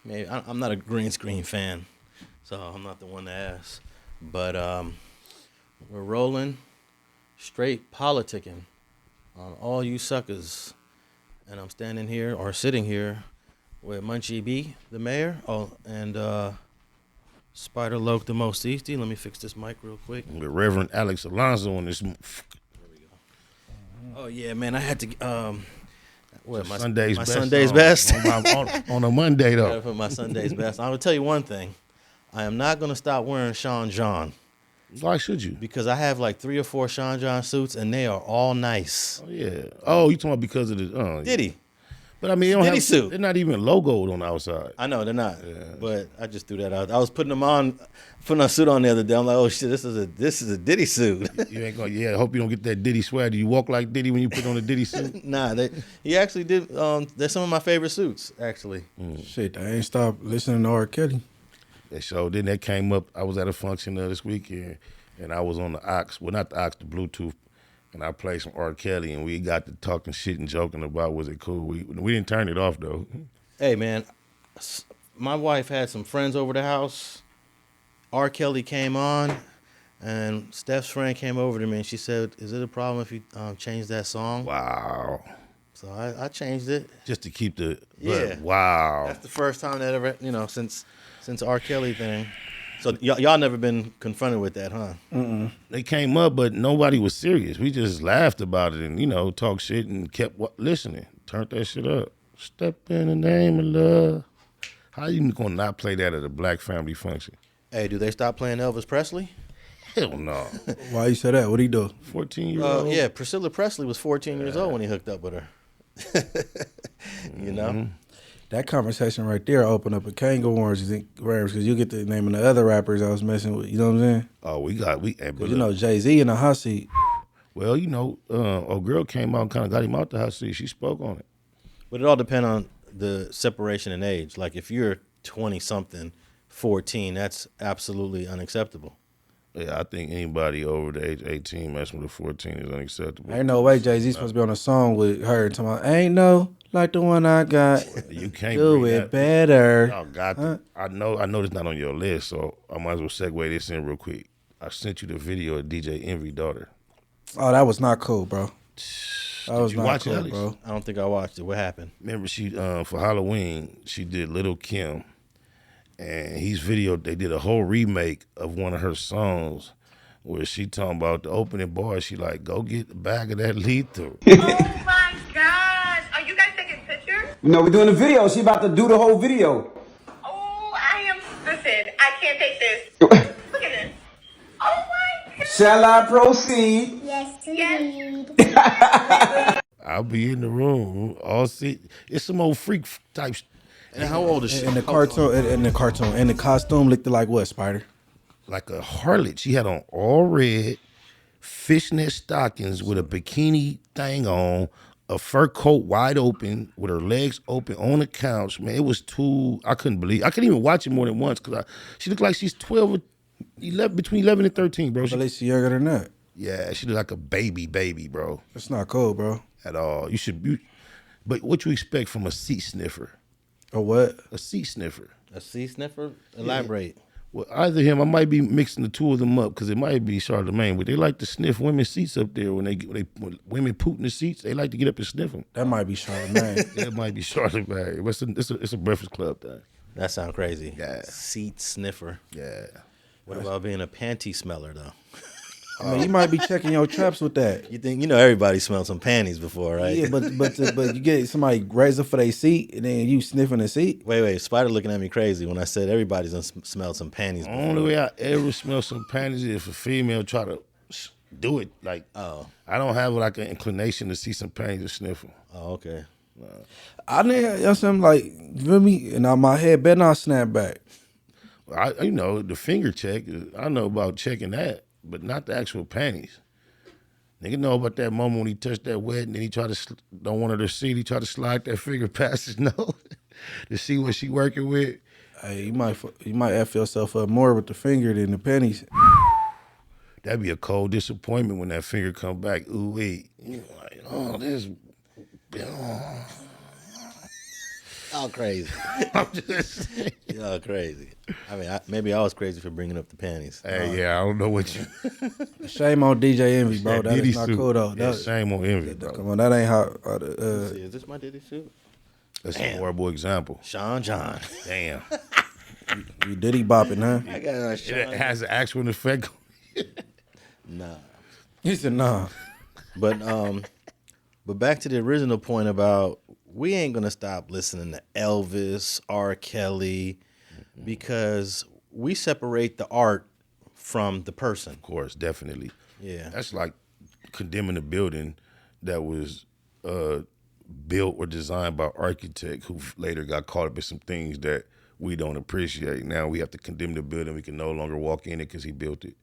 maybe I'm not a green screen fan, so I'm not the one to ask. But we're rolling straight politicking on all you suckers, and I'm standing here or sitting here with Munchie B, the mayor, and Spider Loke, the most easty. Let me fix this mic real quick. With Reverend Alex Alonso on this. There we go. Oh yeah, man, I had to. My Sunday's best. Sunday's best. On a Monday, though. Gotta put my Sunday's best. I will tell you one thing. I am not going to stop wearing Sean John. Why should you? Because I have like 3 or 4 Sean John suits, and they are all nice. Oh, yeah. Oh, you talking about because of the... Diddy. But I mean, they don't Diddy have, suit. They're not even logoed on the outside. I know, they're not. Yeah. But I just threw that out. I was putting a suit on the other day. I'm like, oh, shit, this is a Diddy suit. You ain't gonna... Yeah, I hope you don't get that Diddy swag. Do you walk like Diddy when you put on a Diddy suit? Nah, he actually did. They're some of my favorite suits, actually. Shit, I ain't stopped listening to R. Kelly. Yeah, so then that came up. I was at a function this weekend, and I was on the aux. Well, not the aux, the Bluetooth. And I played some R. Kelly, and we got to talking shit and joking about was it cool. We didn't turn it off, though. Hey, man, my wife had some friends over the house. R. Kelly came on, and Steph's friend came over to me, and she said, is it a problem if you change that song? Wow. So I changed it. Just to keep the... Yeah. Wow. That's the first time that ever, since R. Kelly thing. So y'all never been confronted with that, huh? Mm-mm. They came up, but nobody was serious. We just laughed about it and, talked shit and kept listening. Turned that shit up. Step in the name of love. How you gonna not play that at a black family function? Hey, do they stop playing Elvis Presley? Hell no. Why you say that? What'd he do? 14-year-old? Yeah, Priscilla Presley was 14 years old when he hooked up with her. You know? That conversation right there opened up a can of worms because you get the name of the other rappers I was messing with. You know what I'm saying? Oh, Because Jay-Z in the hot seat. Well, a girl came out and kind of got him out the hot seat. She spoke on it. But it all depends on the separation in age. Like if you're 20-something, 14, that's absolutely unacceptable. Yeah, I think anybody over the age 18 messing with a 14 is unacceptable. Ain't no way Jay-Z's supposed to be on a song with her and talking about, ain't no like the one I got. You can't do it better. Oh, God. I know it's not on your list, so I might as well segue this in real quick. I sent you the video of DJ Envy's daughter. Oh, that was not cool, bro. That was Did you not watch cool, it, bro. I don't think I watched it. What happened? Remember, she for Halloween, she did Lil Kim, and they did a whole remake of one of her songs where she talking about the opening bar. She like, go get a bag of that lethal. Oh my gosh. Are you guys taking pictures? No, we're doing a video. She about to do the whole video. Oh, listen, I can't take this. Look at this. Oh my gosh. Shall I proceed? Yes. I'll be in the room. It's some old freak type. And how old is she? In the cartoon, the costume looked like what, Spider? Like a harlot. She had on all red, fishnet stockings with a bikini thing on, a fur coat wide open with her legs open on the couch. Man, it was I couldn't believe. I couldn't even watch it more than once because she looked like she's 12 or 11, between 11 and 13, bro. At least she's younger than that. Yeah, she looked like a baby, bro. That's not cool, bro. At all. But what you expect from a seat sniffer? A what? A seat sniffer. A sea sniffer? Elaborate. Yeah. Well, either him, I might be mixing the two of them up because it might be Charlemagne, but they like to sniff women's seats up there when when women poop in the seats. They like to get up and sniff them. That might be Charlemagne. That might be Charlemagne. It's a Breakfast Club thing. That sounds crazy. Yeah. Seat sniffer. Yeah. What about being a panty smeller though? I mean, you might be checking your traps with that. You think everybody smelled some panties before, right? Yeah, but you get somebody raise up for their seat and then you sniffing the seat. Wait, Spider looking at me crazy when I said everybody's done smelled some panties before. The only way I ever smell some panties is if a female try to do it. Like, I don't have like an inclination to see some panties and sniff them. Oh, okay. I didn't, something like, you feel me? And my head better not snap back. The finger check, I know about checking that, but not the actual panties. Nigga know about that moment when he touched that wet and then he tried to, don't want her to see, he tried to slide that finger past his nose to see what she working with. Hey, you might F yourself up more with the finger than the panties. That'd be a cold disappointment when that finger come back. Ooh, wait. You're like, oh, this. Oh. Y'all crazy. I'm just saying. Y'all crazy. I mean, maybe I was crazy for bringing up the panties. Hey, yeah, I don't know what you. Shame on DJ Envy, bro. That Diddy is not suit. cool though. Yeah, That, shame on Envy, bro. come on, that ain't how. See, is this my Diddy suit? That's a horrible example. Sean John. Damn. You Diddy bopping, huh? I got a It Sean. has an actual effect. Nah. He said, nah. But back to the original point about we ain't gonna stop listening to Elvis, R. Kelly, because we separate the art from the person. Of course, definitely. Yeah. That's like condemning a building that was built or designed by an architect who later got caught up in some things that we don't appreciate. Now we have to condemn the building. We can no longer walk in it because he built it.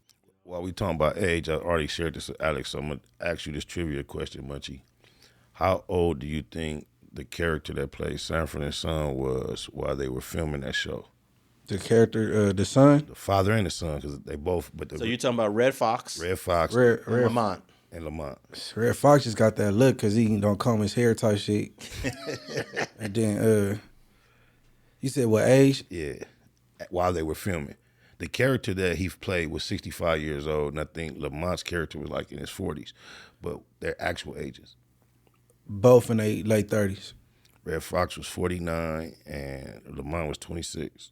While we talking about age, I already shared this with Alex, so I'm going to ask you this trivia question, Munchie. How old do you think the character that played Sanford and Son was while they were filming that show? The character, the son, The father and the son, because they both. But So you're talking about Red Fox, Red Fox Red Lamont. and Lamont. Red Fox just got that look because he don't comb his hair type shit. And then, you said what age? Yeah, while they were filming. The character that he played was 65 years old, and I think Lamont's character was like in his 40s, but their actual ages. Both in their late 30s. Red Fox was 49, and Lamont was 26.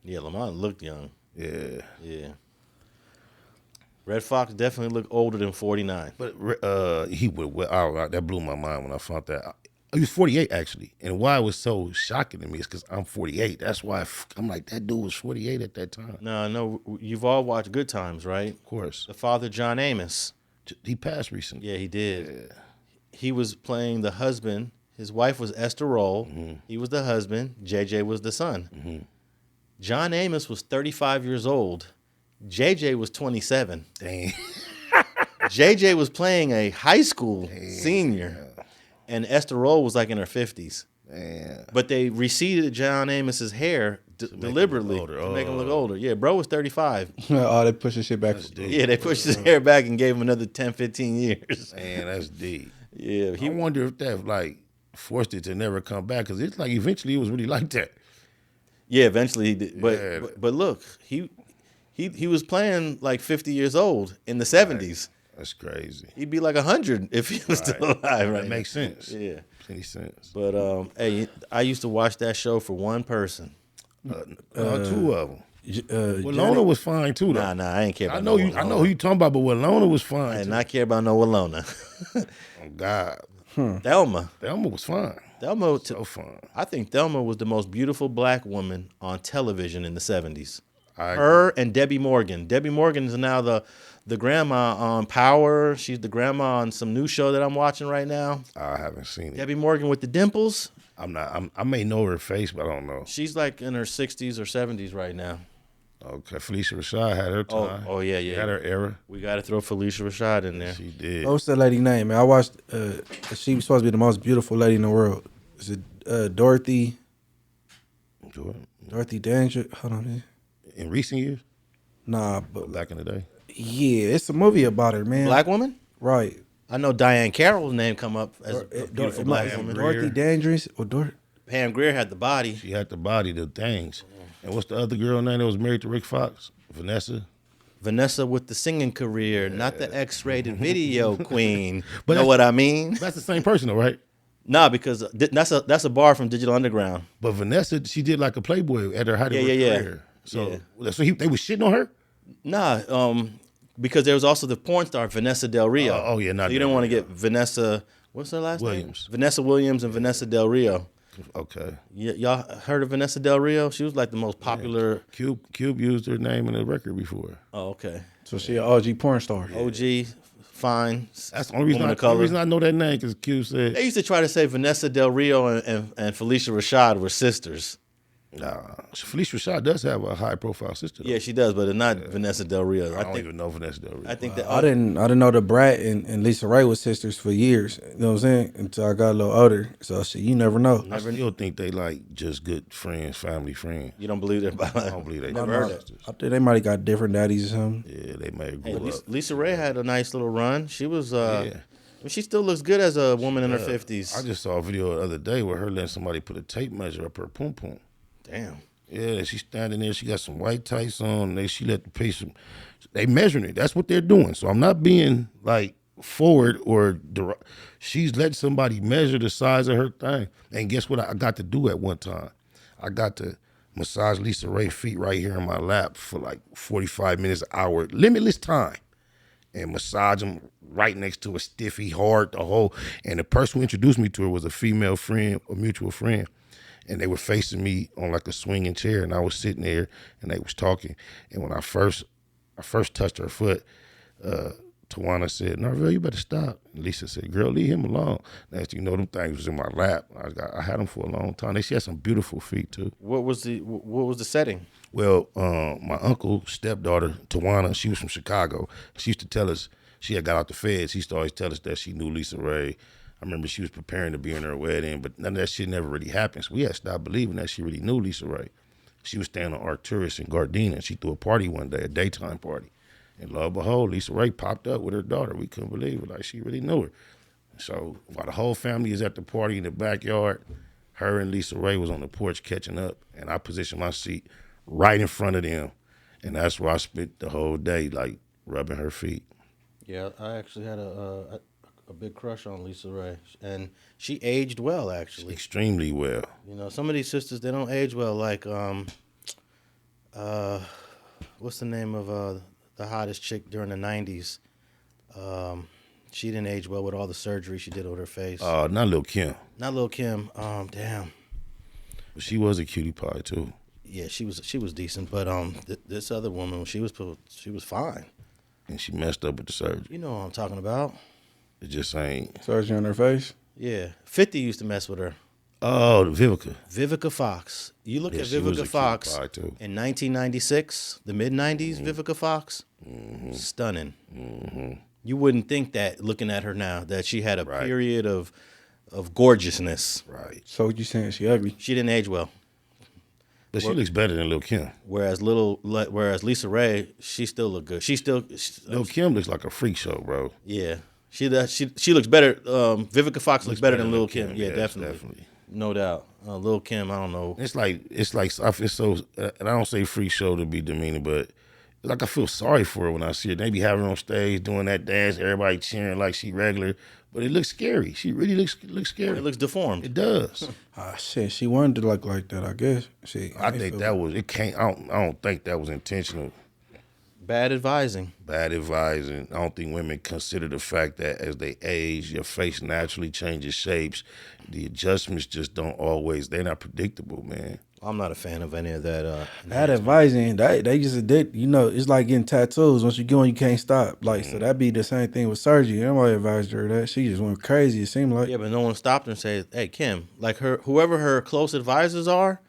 Yeah, Lamont looked young. Yeah. Yeah. Red Fox definitely looked older than 49. But he would, that blew my mind when I found that. He was 48, actually. And why it was so shocking to me is because I'm 48. That's why I'm like, that dude was 48 at that time. No, you've all watched Good Times, right? Of course. The father, John Amos. He passed recently. Yeah, he did. Yeah. He was playing the husband. His wife was Esther Roll. Mm-hmm. He was the husband. JJ was the son. Mm-hmm. John Amos was 35 years old. JJ was 27. Dang. JJ was playing a high school senior. And Esther Roll was like in her 50s. Man. But they receded John Amos's hair deliberately to make him look older. Yeah, bro was 35. Oh, they pushed his shit back. Yeah, they pushed his hair back and gave him another 10, 15 years. Man, that's deep. Yeah, I wonder if that like forced it to never come back, because it's like eventually it was really like that. Yeah, eventually he did. But Yeah. but look, he was playing like 50 years old in the 70s. That's crazy. He'd be like 100 if he was still alive, right? That makes sense. Yeah. Makes sense. But hey, I used to watch that show for one person. Two of them. Well, Walona was fine too, though. Nah, I ain't care about I know no you. Walona. I know who you talking about, but Walona was fine. I did too. not care about no Walona. Oh God, Thelma. Thelma was fine. Thelma, So fun. I think Thelma was the most beautiful black woman on television in the 70s. I Her and Debbie Morgan. Debbie Morgan is now the grandma on Power. She's the grandma on some new show that I'm watching right now. I haven't seen it. Debbie Morgan with the dimples. I'm not. I may know her face, but I don't know. She's like in her 60s or 70s right now. Okay, Felicia Rashad had her time. Oh yeah, She yeah. had her era. We got to throw Felicia Rashad in there. She did. what's that lady name, man? I watched, she was supposed to be the most beautiful lady in the world. Is it Dorothy Jordan. Danger? Hold on, man. In recent years, Nah, but but back in the day. yeah, it's a movie about her, man. Black woman? Right. I know Diane Carroll's name come up as a beautiful black woman. Dorothy Dangerous or Pam Grier had the body. She had the body, the things. And what's the other girl name that was married to Rick Fox? Vanessa. Vanessa with the singing career, not the X-rated video queen. But Know that's- what I mean? That's the same person, though, right? Nah, because that's a bar from Digital Underground. But Vanessa, she did like a Playboy at her height of her Yeah. career. So they was shitting on her? Nah, because there was also the porn star Vanessa Del Rio. Oh, yeah, not so you Del don't want to Rio. get Vanessa. What's her last Williams. name? Vanessa Williams and Vanessa Del Rio. Okay. Y'all heard of Vanessa Del Rio? She was like the most popular. Cube used her name in a record before. Oh, okay. So she an OG porn star. OG, fine. That's the only reason, Woman I, of color. only reason I know that name, because Cube said, They used to try to say Vanessa Del Rio and Felicia Rashad were sisters. nah, Felicia Rashad does have a high-profile sister, though. Yeah, she does, but it's not Vanessa Del Rio. I don't even know Vanessa Del Rio. I think that I didn't know the Brat and Lisa Ray was sisters for years. You know what I'm saying? Until I got a little older. So shit, you never know. I still think they like just good friends, family friends. you don't believe that. I don't believe they Never are heard that. sisters. I think they might have got different daddies or something. Yeah, they may have Hey, grew up. Lisa Ray had a nice little run. She was She still looks good as a woman in her 50s. I just saw a video the other day where her letting somebody put a tape measure up her pum pum. Damn. Yeah, she's standing there. She got some white tights on. She let the patient. They measuring it. That's what they're doing. So I'm not being like forward or she's letting somebody measure the size of her thing. And guess what? I got to do at one time. I got to massage Lisa Ray's feet right here in my lap for like 45 minutes, an hour, limitless time, and massage them right next to a stiffy, hard, the whole. And the person who introduced me to her was a female friend, a mutual friend. And they were facing me on like a swinging chair, and I was sitting there, and they was talking. And when I first touched her foot, Tawana said, "Narvell, you better stop." And Lisa said, "Girl, leave him alone." Next thing you know, them things was in my lap. I had them for a long time. She had some beautiful feet too. What was the setting? Well, my uncle, stepdaughter, Tawana, she was from Chicago. She used to tell us, she had got out the feds. She used to always tell us that she knew Lisa Ray. I remember she was preparing to be in her wedding, but none of that shit never really happened. So we had stopped believing that she really knew Lisa Ray. She was staying on Arcturus in Gardena. She threw a party one day, a daytime party. And lo and behold, Lisa Ray popped up with her daughter. We couldn't believe it. Like, she really knew her. So while the whole family is at the party in the backyard, her and Lisa Ray was on the porch catching up, and I positioned my seat right in front of them. And that's where I spent the whole day, like, rubbing her feet. Yeah, I actually had a big crush on Lisa Ray, and she aged well, actually. Extremely well. You know, some of these sisters, they don't age well. Like, what's the name of the hottest chick during the 90s? She didn't age well with all the surgery she did with her face. Not Lil Kim. Not Lil Kim. Damn. But she was a cutie pie too. Yeah, she was decent, but this other woman, she was fine. And she messed up with the surgery. You know what I'm talking about. It just ain't. Surgery on her face? Yeah. 50 used to mess with her. Oh, Vivica. Vivica Fox. You look at she was a Vivica Fox cutie pie, too. in 1996, the mid-90s, Vivica Fox, stunning. You wouldn't think that looking at her now, that she had a period of gorgeousness. Right. So you saying she ugly? She didn't age well. But she looks better than Lil Kim. Whereas Lisa Ray, she still look good. Lil Kim looks like a freak show, bro. Yeah. She looks better. Vivica Fox looks better than Lil Kim. Yeah, Yes, definitely. No doubt. Lil Kim, I don't know. It's like I feel so, and I don't say freak show to be demeaning, but like I feel sorry for her when I see her. They be having her on stage doing that dance, everybody cheering like she regular, but it looks scary. She really looks scary. It looks deformed. It does. Shit, she wanted to look like that, I guess. I think that was, it can't, I don't think that was intentional. Bad advising. Bad advising. I don't think women consider the fact that as they age, your face naturally changes shapes. The adjustments just don't always, they're not predictable, man. I'm not a fan of any of that. Bad advising, they just did, you know, it's like getting tattoos. Once you go on, you can't stop. Like, so that'd be the same thing with surgery. Nobody advised her that. She just went crazy, it seemed like. Yeah, but no one stopped her and said, "Hey, Kim, like whoever her close advisors aren't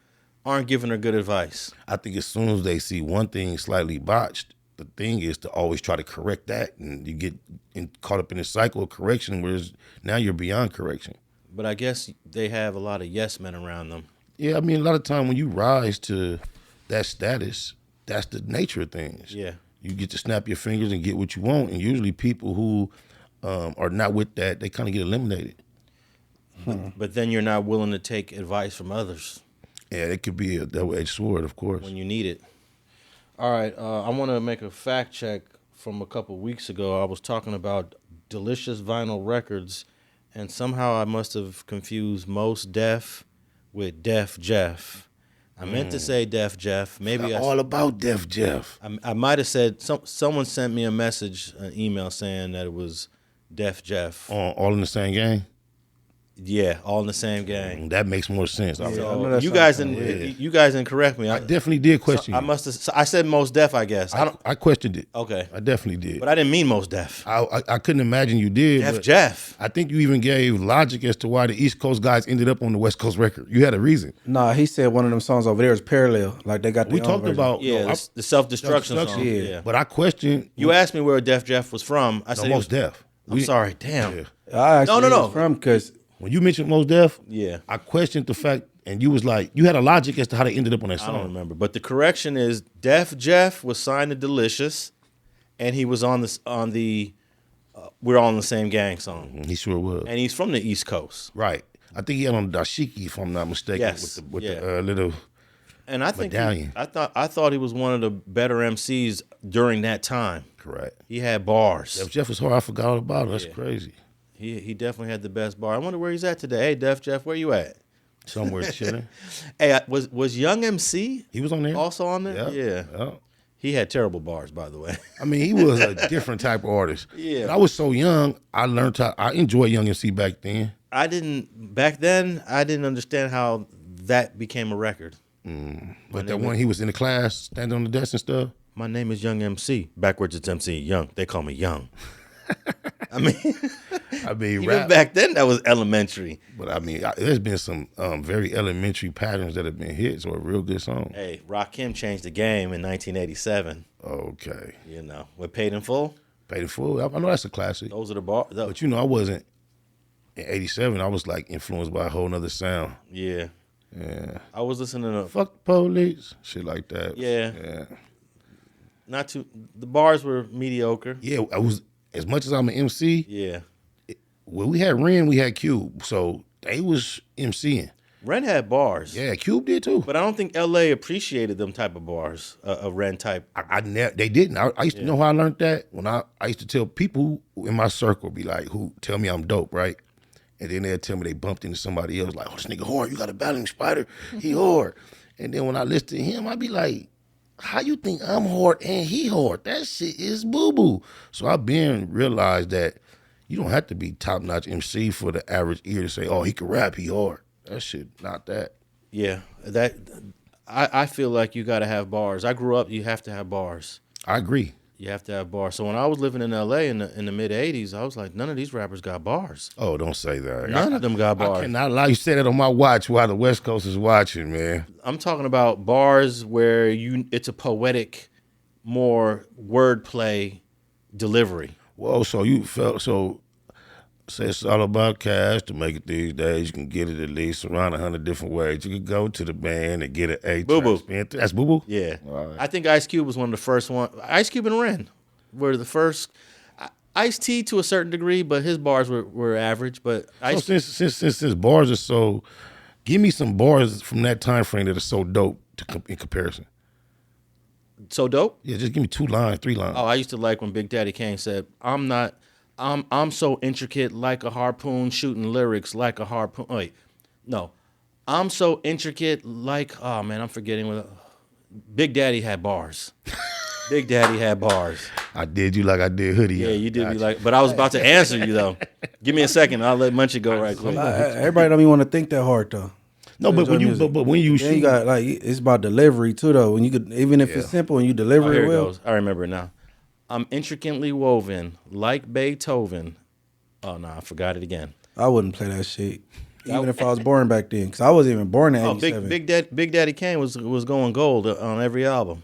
giving her good advice." I think as soon as they see one thing slightly botched, the thing is to always try to correct that, and you get caught up in this cycle of correction, whereas now you're beyond correction. But I guess they have a lot of yes men around them. Yeah, I mean, a lot of time when you rise to that status, that's the nature of things. Yeah. You get to snap your fingers and get what you want, and usually people who are not with that, they kind of get eliminated. But then you're not willing to take advice from others. Yeah, it could be a double-edged sword, of course. When you need it. All right, I want to make a fact check from a couple weeks ago. I was talking about Delicious Vinyl Records, and somehow I must have confused Mos Def with Def Jef. I meant to say Def Jef. Maybe all about Def Jef. I might have said someone sent me a message, an email saying that it was Def Jef. All in the same gang? Yeah, all in the same gang. That makes more sense. So you guys didn't correct me. I definitely did question you. I must have. I said Mos Def, I guess. I questioned it. Okay. I definitely did. But I didn't mean Mos Def. I couldn't imagine you did. Def Jef. I think you even gave logic as to why the East Coast guys ended up on the West Coast record. You had a reason. Nah, he said one of them songs over there is parallel. Like they got We talked about the self-destruction song. Yeah. But I questioned. You asked me where Def Jef was from. I said Mos Def. I'm sorry. Damn. Yeah. I actually No. was from because When you mentioned Mos Def, Yeah. I questioned the fact, and you was like, you had a logic as to how they ended up on that I song. don't remember. But the correction is Def Jef was signed to Delicious, and he was on the We're All in the Same Gang song. He sure was. And he's from the East Coast. Right. I think he had on Dashiki, if I'm not mistaken, Yes, with yeah. the little And I think medallion. I thought he was one of the better MCs during that time. Correct. He had bars. Def Jef was hard. I forgot all about it. That's Yeah. crazy. He definitely had the best bar. I wonder where he's at today. Hey, Def Jef, where you at? Somewhere chilling. Hey, was Young MC He was on there. also on there? Yeah. He had terrible bars, by the way. I mean, he was a different type of artist. Yeah. And I was so young. I enjoyed Young MC back then. Back then, I didn't understand how that became a record. But that one, he was in the class, standing on the desk and stuff. My name is Young MC. Backwards, it's MC Young. They call me Young. I mean, even rap. back then, that was elementary. But I mean, there's been some very elementary patterns that have been hits or real good songs. Hey, Rakim changed the game in 1987. Okay. You know, with Paid in Full. Paid in Full. I know that's a classic. Those are the bars. But I wasn't, in 87, I was like influenced by a whole nother sound. Yeah. Yeah. I was listening to Fuck the police. Shit like that. Yeah. The bars were mediocre. Yeah, I was, as much as I'm an MC, Yeah. when we had Ren, we had Cube. So they was MCing. Ren had bars. Yeah, Cube did too. But I don't think LA appreciated them type of bars, a Ren type. They didn't. I used to know how I learned that when I used to tell people in my circle, be like, who tell me I'm dope, right? And then they'd tell me they bumped into somebody else, like, oh, this nigga hard. You got a battling spider. He hard. And then when I listen to him, I'd be like, how you think I'm hard and he hard? That shit is boo-boo. So I've been realized that you don't have to be top-notch MC for the average ear to say, oh, he can rap, he hard. That shit, not that. Yeah. I feel like you got to have bars. I grew up, you have to have bars. I agree. You have to have bars. So when I was living in LA in the mid 80s, I was like, none of these rappers got bars. Oh, don't say that. None of them got bars. I cannot allow you to say that on my watch while the West Coast is watching, man. I'm talking about bars where it's a poetic, more wordplay delivery. Whoa, so you felt say it's all about cash to make it these days. You can get it at least around 100 different ways. You could go to the band and get an A-track. Boo-boo. That's boo-boo? Yeah. All right. I think Ice Cube was one of the first one. Ice Cube and Ren were the first. Ice-T to a certain degree, but his bars were average. But So since bars are so, give me some bars from that time frame that are so dope in comparison. So dope? Yeah, just give me 2 lines, 3 lines. Oh, I used to like when Big Daddy Kane said, I'm so intricate like a harpoon, shooting lyrics like a harpoon. Oh, wait, no. I'm so intricate like, oh man, I'm forgetting what. Big Daddy had bars. Big Daddy had bars. I did you like I did Hoodie. Yeah, you did me like, but I was about to answer you though. Give me a second. I'll let Munchie go right quick. Everybody don't even want to think that hard though. No, but when you Then shoot, you got like it's about delivery too though. When you could, even if it's simple and you Oh, deliver here it it well. goes. I remember it now. I'm intricately woven like Beethoven. Oh no, I forgot it again. I wouldn't play that shit, even if I was born back then, because I wasn't even born in Oh, '87. Big Daddy Kane was going gold on every album.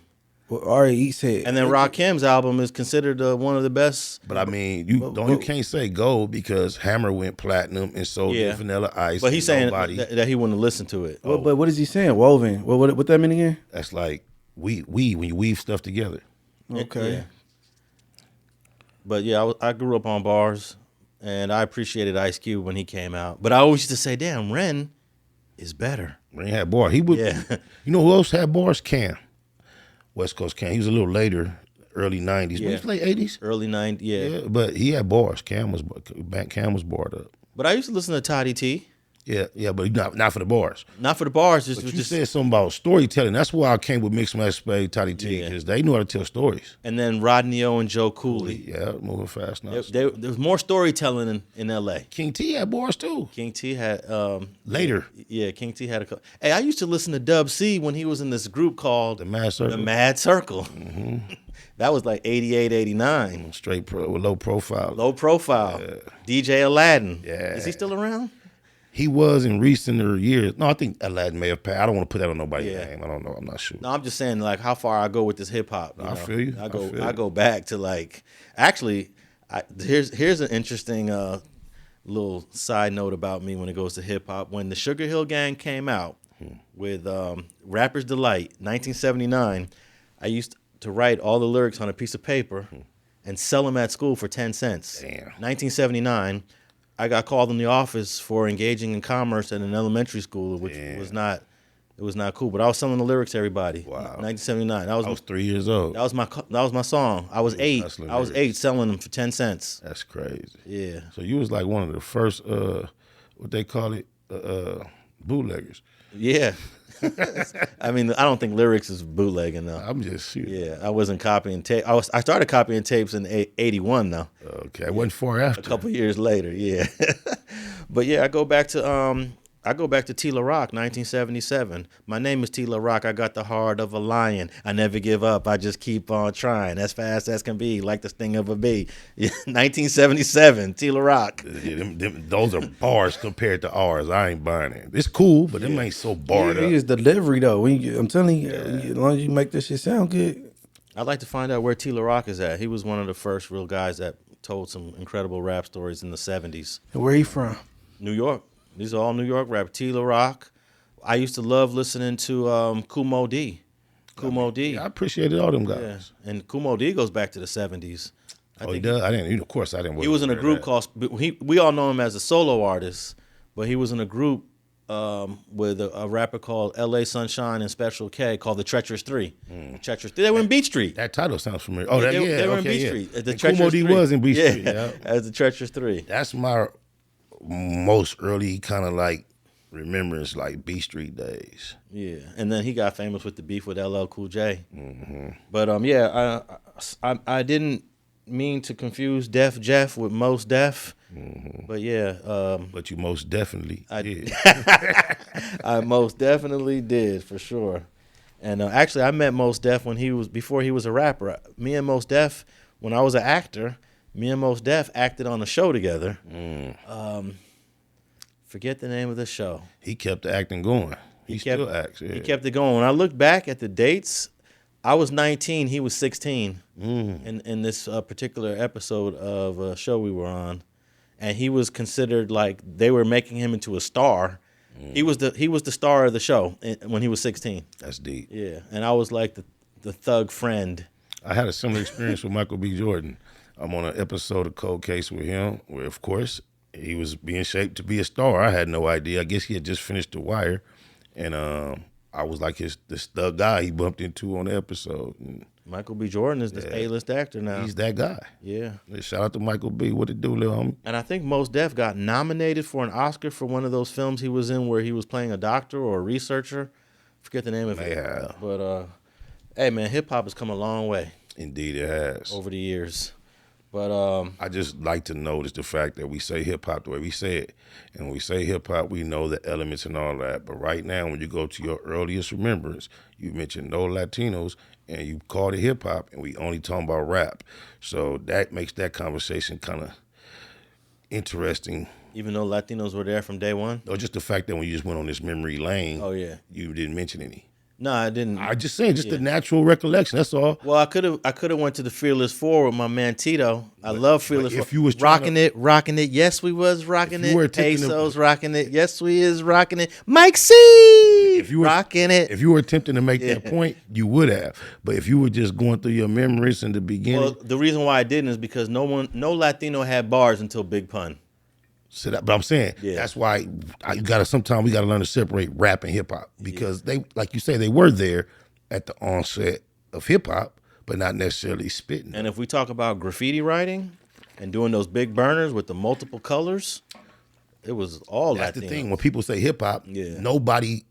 Well, already he said, And then Rakim's album is considered one of the best. but I mean, you can't say gold because Hammer went platinum and sold Yeah. Vanilla Ice. But he's and saying nobody, that he wouldn't listen to it. But what is he saying? Woven. What that mean again? that's like when you weave stuff together. Okay. Yeah. But yeah, I grew up on bars, and I appreciated Ice Cube when he came out. But I always used to say, damn, Ren is better. Ren had bars. He would. Yeah. You know who else had bars? Cam. West Coast Cam. He was a little later, early '90s. Yeah. He was late '80s. Early 90s, yeah. Yeah, but he had bars. Cam was barred up. But I used to listen to Toddy T. Yeah, but not for the bars. Not for the bars, But you said something about storytelling. That's why I came with Mixed Match Spade, Toddy T, Yeah. because they knew how to tell stories. And then Rodney O and Joe Cooley. Yeah, moving fast now. There was more storytelling in L.A. King T had bars too. King T had Later, yeah, King T had a couple. Hey, I used to listen to Dub C when he was in this group called the Mad Circle, The Mad Circle. That was like 88, 89. straight with low profile. Low profile. DJ Aladdin. Yeah. Is he still around? He was in recenter years. No, I think Aladdin may have passed. I don't want to put that on nobody's Yeah. name. I don't know. I'm not sure. No, I'm just saying like how far I go with this hip hop. I feel you. I feel I you. go back to like actually here's an interesting little side note about me when it goes to hip hop. When the Sugar Hill Gang came out with Rapper's Delight, 1979, I used to write all the lyrics on a piece of paper and sell them at school for 10 cents. Damn. 1979, I got called in the office for engaging in commerce at an elementary school, which was not cool. But I was selling the lyrics to everybody. Wow. 1979. I was 3 years old. That was my song. I was 8. hustling I was lyrics. 8 selling them for 10 cents. That's crazy. Yeah. So you was like one of the first, what they call it, bootleggers. Yeah. I mean, I don't think lyrics is bootlegging though. I'm just shooting. Yeah, I wasn't copying tape. I started copying tapes in 81 though. Okay, I wasn't far after. A couple years later, yeah. But yeah, I go back to Tila Rock, 1977. My name is Tila Rock. I got the heart of a lion. I never give up. I just keep on trying as fast as can be, like the sting of a bee. 1977, Tila Rock. Yeah, those are bars compared to ours. I ain't buying it. It's cool, but them ain't so barred He up. is delivery though. I'm telling you, as long as you make this shit sound good. I'd like to find out where Tila Rock is at. He was one of the first real guys that told some incredible rap stories in the 70s. And where he from? New York. These are all New York rap. Tila Rock. I used to love listening to Kumo D. Kumo D. Yeah, I appreciated all them guys. Yeah. And Kumo D goes back to the 70s. He does? I didn't. Of course, I didn't. He was in a group called. We all know him as a solo artist, but he was in a group with a rapper called L.A. Sunshine and Special K called the Treacherous Three. Treacherous 3. They were in Beach Street. That title sounds familiar. Oh, They were in okay, Beach yeah. Street. The And Kumo Treacherous D 3. was in Beach Street. Yeah, Yeah. as the Treacherous 3. That's my most early kind of like remembrance, like B Street days. Yeah, and then he got famous with the beef with LL Cool J. Mm-hmm. But yeah, I didn't mean to confuse Def Jef with Mos Def. Mm-hmm. But yeah, But you most definitely did. I most definitely did for sure. And actually, I met Mos Def before he was a rapper. Me and Mos Def, when I was an actor, me and Mos Def acted on a show together. Forget the name of the show. He kept the acting going. He still acts. Yeah. He kept it going. When I look back at the dates, I was 19, he was 16 in this particular episode of a show we were on. And he was considered like they were making him into a star. He was the star of the show when he was 16. That's deep. Yeah, and I was like the thug friend. I had a similar experience with Michael B. Jordan. I'm on an episode of Cold Case with him, where of course he was being shaped to be a star. I had no idea. I guess he had just finished The Wire, and I was like this thug guy he bumped into on the episode. And Michael B. Jordan is the A-list actor now. he's that guy. Yeah. Shout out to Michael B. What it do, little homie? And I think Mos Def got nominated for an Oscar for one of those films he was in where he was playing a doctor or a researcher. Forget the name of it. Yeah. But hey man, hip hop has come a long way Indeed, it has. over the years. But I just like to notice the fact that we say hip hop the way we say it. And when we say hip hop, we know the elements and all that. But right now, when you go to your earliest remembrance, you mentioned no Latinos and you called it hip hop, and we only talking about rap. So that makes that conversation kind of interesting. even though Latinos were there from day one. Or just the fact that when you just went on this memory lane, Oh yeah. you didn't mention any. No, I didn't. I just saying, just the natural recollection. That's all. Well, I could have went to the Fearless Four with my man Tito. I love Fearless if Four. you was trying rocking it. Yes, we was rocking If you were it. attempting to- Pesos rocking it. Yes, we is rocking it. Mike C. If you were rocking it. If you were attempting to make that point, you would have. But if you were just going through your memories in the beginning, Well, the reason why I didn't is because no Latino had bars until Big Pun. but I'm saying that's why sometimes we gotta learn to separate rap and hip hop because they, like you say, they were there at the onset of hip hop, but not necessarily spitting. And if we talk about graffiti writing and doing those big burners with the multiple colors, it was all That's Latino. the thing. When people say hip hop, Yeah. nobody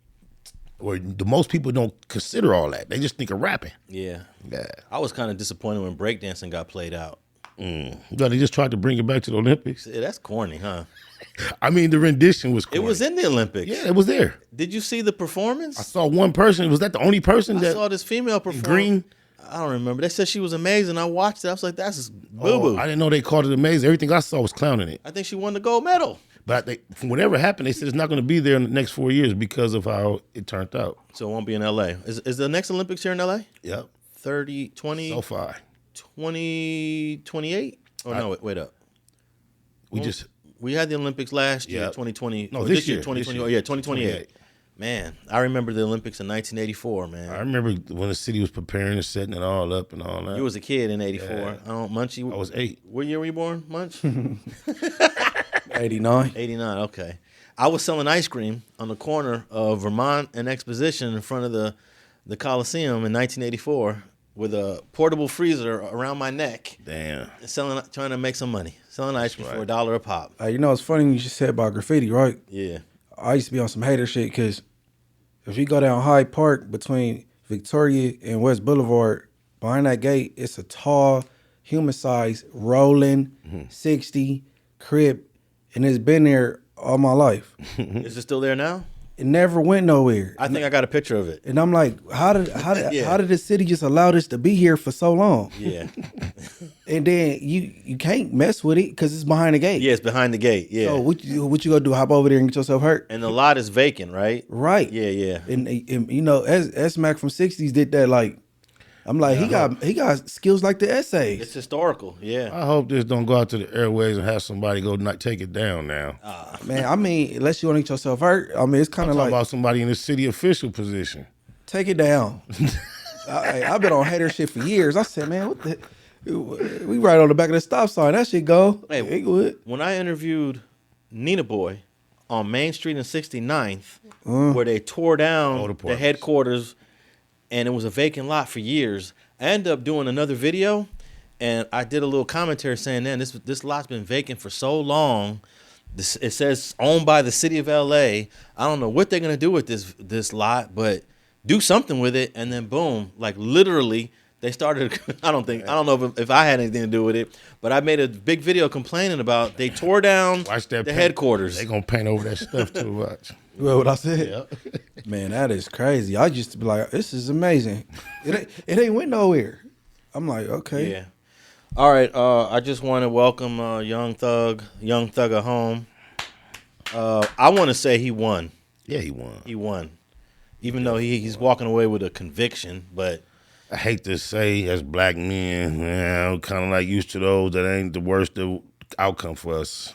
or the most people don't consider all that. They just think of rapping. Yeah. Yeah. I was kind of disappointed when breakdancing got played out. But they just tried to bring it back to the Olympics. Yeah, that's corny, huh? I mean, the rendition was It corny. was in the Olympics. Yeah, it was there. Did you see the performance? I saw one person. Was that the only person I that saw this female perform. green? I don't remember. They said she was amazing. I watched it. I was like, that's boo-boo. I didn't know they called it amazing. Everything I saw was clowning it. I think she won the gold medal. But from whatever happened, they said it's not going to be there in the next 4 years because of how it turned out. So it won't be in L.A. Is the next Olympics here in L.A.? Yep. 30, 20, So far. 2028? Oh, no, wait up. We just We had the Olympics last year, Yeah. 2020. No, or this year, 2020. this year. Oh, yeah, 2028. Man, I remember the Olympics in 1984, I man. remember when the city was preparing and setting it all up and all that. You was a kid in 84. Yeah. I don't, Munchie. I was 8. What year were you born, Munch? 89. 89, okay. I was selling ice cream on the corner of Vermont and Exposition in front of the Coliseum in 1984 with a portable freezer around my neck, Damn. trying to make some money. Selling ice cream for $1 a pop. You know, it's funny you just said about graffiti, right? Yeah. I used to be on some hater shit because if you go down Hyde Park between Victoria and West Boulevard, behind that gate, it's a tall, human-sized, rolling, 60, Crip, and it's been there all my life. Is it still there now? It never went nowhere. I think I got a picture of it. And I'm like, how did Yeah. how did the city just allow this to be here for so long? Yeah. And then you can't mess with it because it's behind the gate. Yeah, it's behind the gate. Yeah. So what you gonna do? Hop over there and get yourself hurt? And the lot is vacant, right? Right. Yeah, yeah. And you know, S Mac from '60s did that. Like, I'm like, he got skills like the essays. It's historical. Yeah. I hope this don't go out to the airways and have somebody go not take it down now. Man, I mean, unless you want to get yourself hurt, I mean, it's kind I'm of talking like about somebody in the city official position. take it down. I've been on hater shit for years. I said, man, what the? We right on the back of the stop sign. That shit go. Hey, It would. when I interviewed Nina Boy on Main Street in 69th, where they tore down Old the apartments. headquarters and it was a vacant lot for years, I ended up doing another video and I did a little commentary saying, man, this lot's been vacant for so long. It says owned by the city of LA. I don't know what they're going to do with this lot, but do something with it. And then boom, like literally they started, I don't know if I had anything to do with it, but I made a big video complaining about they tore down Watch that the paint. headquarters. They gonna paint over that stuff too much. Well, what I said? Man, that is crazy. I used to be like, this is amazing. It ain't went nowhere. I'm like, okay. Yeah. All right. I just want to welcome Young Thug at home. I want to say he won. Yeah, he won. He won, even though he's walking away with a conviction. But I hate to say, as black men, man, I'm kind of like used to those. That ain't the worst outcome for us.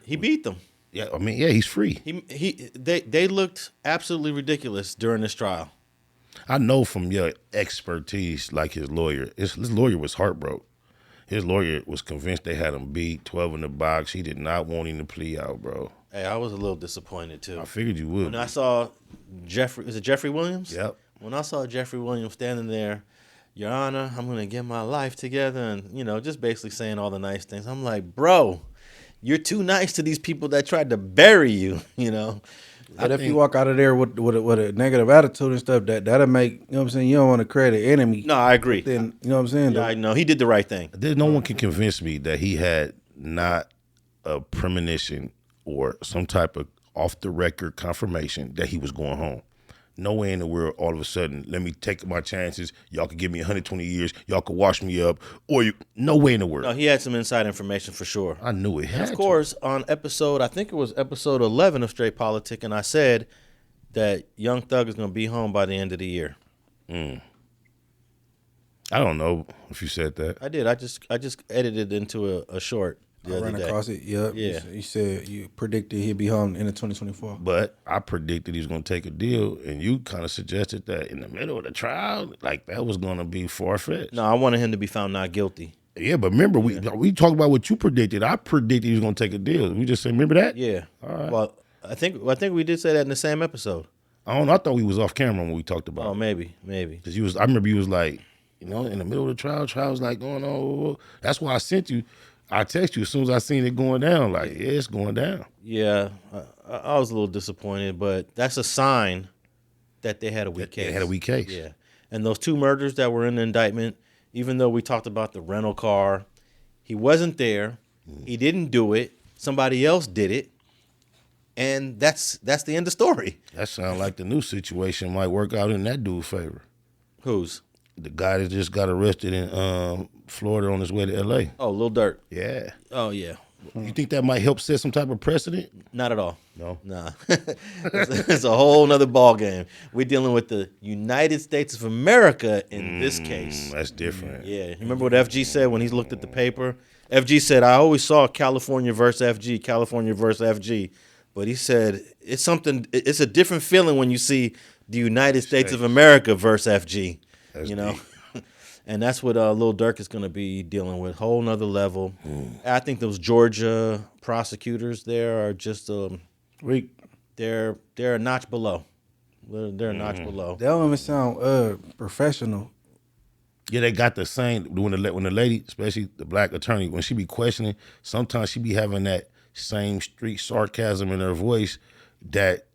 he beat them. Yeah, I mean, yeah, he's free. They looked absolutely ridiculous during this trial. I know from your expertise, like his lawyer, his lawyer was heartbroken. His lawyer was convinced they had him beat, 12 in the box. He did not want him to plea out, bro. Hey, I was a little disappointed too. I figured you would. When I saw Jeffrey Williams? Yep. When I saw Jeffrey Williams standing there, Your Honor, I'm going to get my life together and, just basically saying all the nice things. I'm like, bro, you're too nice to these people that tried to bury you, But if you walk out of there with a negative attitude and stuff, that'll make, you know what I'm saying, you don't want to create an enemy. No, I agree. Then, you know what I'm saying? Yeah, I know. He did the right thing. There's no one can convince me that he had not a premonition or some type of off-the-record confirmation that he was going home. No way in the world, all of a sudden, let me take my chances. Y'all could give me 120 years. Y'all could wash me up. No way in the world. No, he had some inside information for sure. I knew it had Of course, on I think it was episode 11 of Straight Politicking, I said that Young Thug is going to be home by the end of the year. I don't know if you said that. I did. I just edited into a short the I other ran day. across it. Yep. Yeah. You said you predicted he'd be home in the 2024. But I predicted he was going to take a deal, and you kind of suggested that in the middle of the trial, like that was going to be far-fetched. No, I wanted him to be found not guilty. Yeah, but remember, we talked about what you predicted. I predicted he was going to take a deal. We just said, remember that? Yeah. All right. Well, I think we did say that in the same episode. I thought we was off camera when we talked about Oh, it. maybe. Because I remember you was like, in the middle of the trial's like going on. That's why I sent you. I text you as soon as I seen it going down. Like, yeah, it's going down. Yeah, I was a little disappointed, but that's a sign that they had a weak case. They had a weak case. Yeah, and those two murders that were in the indictment, even though we talked about the rental car, he wasn't there. He didn't do it. Somebody else did it, and that's the end of the story. That sounds like the new situation might work out in that dude's favor. Whose? The guy that just got arrested in Florida on his way to L.A. Oh, Lil Durk. Yeah. Oh, yeah. You think that might help set some type of precedent? Not at all. No? Nah. It's a whole nother ball game. We're dealing with the United States of America in this case. That's different. Yeah. You remember what FG said when he looked at the paper? FG said, I always saw California versus FG, California versus FG. But he said it's something. It's a different feeling when you see the United States of America versus FG. That's you know, deep. and that's what Lil Durk is going to be dealing with. Whole nother level. I think those Georgia prosecutors there are just Weak. they're a notch below. They're a notch below. They don't even sound professional. Yeah, they got the same when the lady, especially the black attorney, when she be questioning, sometimes she be having that same street sarcasm in her voice that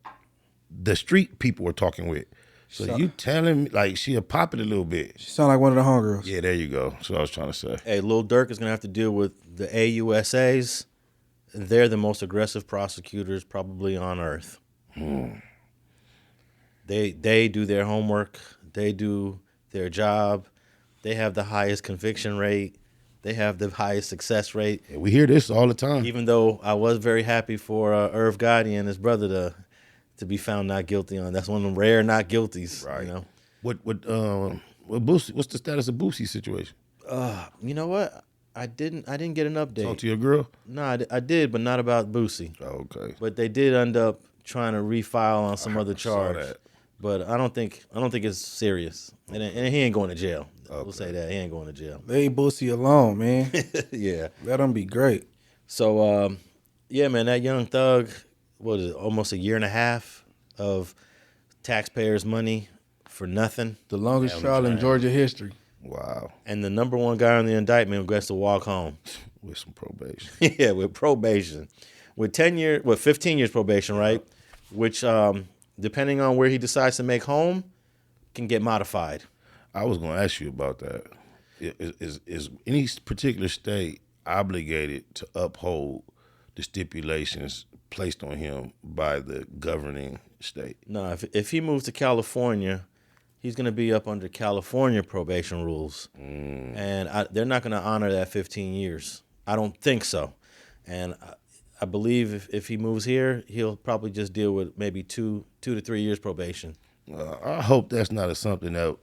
the street people are talking with. So you telling me like she'll pop it a little bit. She sound like one of the homegirls. Yeah, there you go. That's what I was trying to say. Hey, Lil Durk is going to have to deal with the AUSAs. They're the most aggressive prosecutors probably on earth. They do their homework. They do their job. They have the highest conviction rate. They have the highest success rate. Yeah, we hear this all the time. Even though I was very happy for Irv Gotti and his brother to be found not guilty on. That's one of them rare not guilties. Right. You know. What Boosie, what's the status of Boosie's situation? You know what? I didn't get an update. Talk to your girl? No, I did, but not about Boosie. Oh, okay. But they did end up trying to refile on some other I saw charge. that. But I don't think it's serious, and he ain't going to jail. Okay. We'll say that he ain't going to jail. Leave Boosie alone, man. Yeah. Let him be great. So yeah, man, that Young Thug, what is it? Almost a year and a half of taxpayers' money for nothing, The longest trial in Georgia history. Wow. and the number one guy on the indictment gets to walk home. With some probation. Yeah, with probation, with 15 years probation, right? Which, depending on where he decides to make home, can get modified. I was going to ask you about that. Is any particular state obligated to uphold the stipulations placed on him by the governing state? No, if he moves to California, he's going to be up under California probation rules, and they're not going to honor that 15 years. I don't think so, and I believe if he moves here, he'll probably just deal with maybe 2 to 3 years probation. I hope that's not something that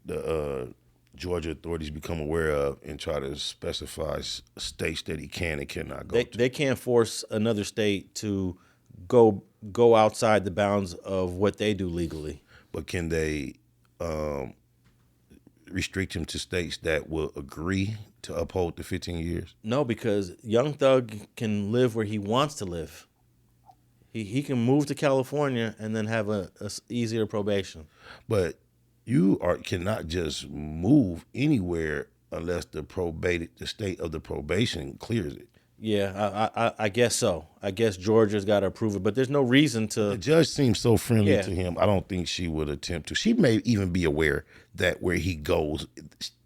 the Georgia authorities become aware of and try to specify states that he can and cannot go to. They can't force another state to go outside the bounds of what they do legally. But can they restrict him to states that will agree to uphold the 15 years? No, because Young Thug can live where he wants to live. He can move to California and then have a easier probation. But you cannot just move anywhere unless the state of the probation clears it. Yeah, I guess so. I guess Georgia's got to approve it, but there's no reason The to. judge seems so friendly Yeah. to him. I don't think she would attempt to. She may even be aware that where he goes,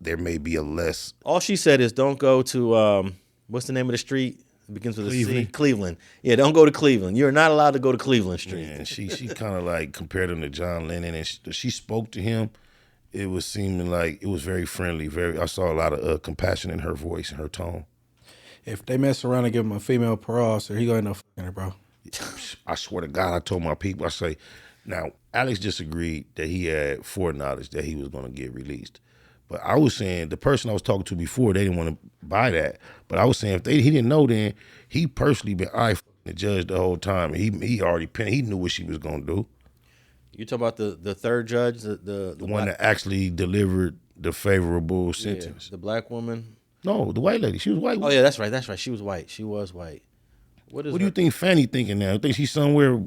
there may be a less. All she said is don't go to what's the name of the street? It begins with a C. Cleveland. Cleveland. Yeah, don't go to Cleveland. You're not allowed to go to Cleveland Street. And she kind of like compared him to John Lennon, and she spoke to him. It was seeming like it was very friendly. I saw a lot of compassion in her voice and her tone. If they mess around and give him a female parole officer, he gonna end up fucking her, bro. I swear to God, I told my people, I say, now, Alex just agreed that he had foreknowledge that he was going to get released. But I was saying, the person I was talking to before, they didn't want to buy that. But I was saying, he didn't know then, he personally been the judge the whole time. He already he knew what she was going to do. You talking about the third judge, the one that actually delivered the favorable sentence. the black woman? No, the white lady. She was white. Oh yeah, that's right. She was white. What do you think Fanny thinking now? You think she's somewhere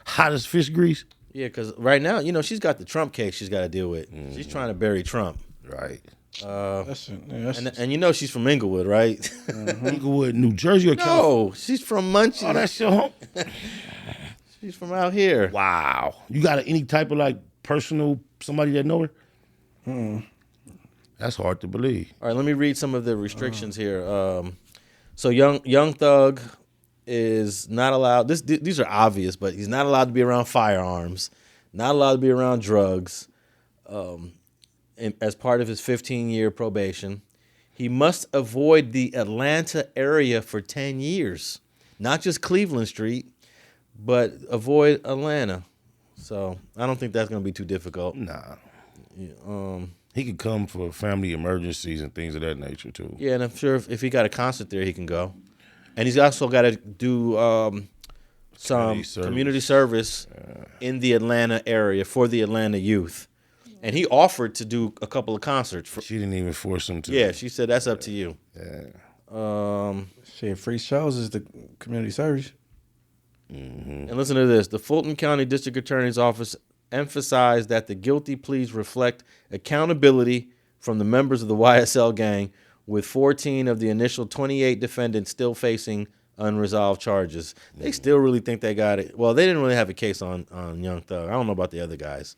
hot as fish grease? Yeah, because right now, she's got the Trump case she's got to deal with. Mm-hmm. She's trying to bury Trump. Right. And she's from Inglewood, right? Mm-hmm. Inglewood, New Jersey or California? No, she's from Munchie. Oh, that's your home? She's from out here. Wow. You got any type of like personal, somebody that know her? That's hard to believe. All right, let me read some of the restrictions here. So Young Thug is not allowed. These are obvious, but he's not allowed to be around firearms, not allowed to be around drugs. As part of his 15-year probation, he must avoid the Atlanta area for 10 years, not just Cleveland Street, but avoid Atlanta. So I don't think that's going to be too difficult. Nah. He could come for family emergencies and things of that nature too. Yeah, and I'm sure if he got a concert there, he can go. And he's also got to do some community service in the Atlanta area for the Atlanta youth. And he offered to do a couple of concerts. She didn't even force him to. Yeah, she said that's up to you. Yeah. Shit, free shows is the community service. And listen to this. The Fulton County District Attorney's Office emphasized that the guilty pleas reflect accountability from the members of the YSL gang, with 14 of the initial 28 defendants still facing unresolved charges. They still really think they got it. Well, they didn't really have a case on Young Thug. I don't know about the other guys.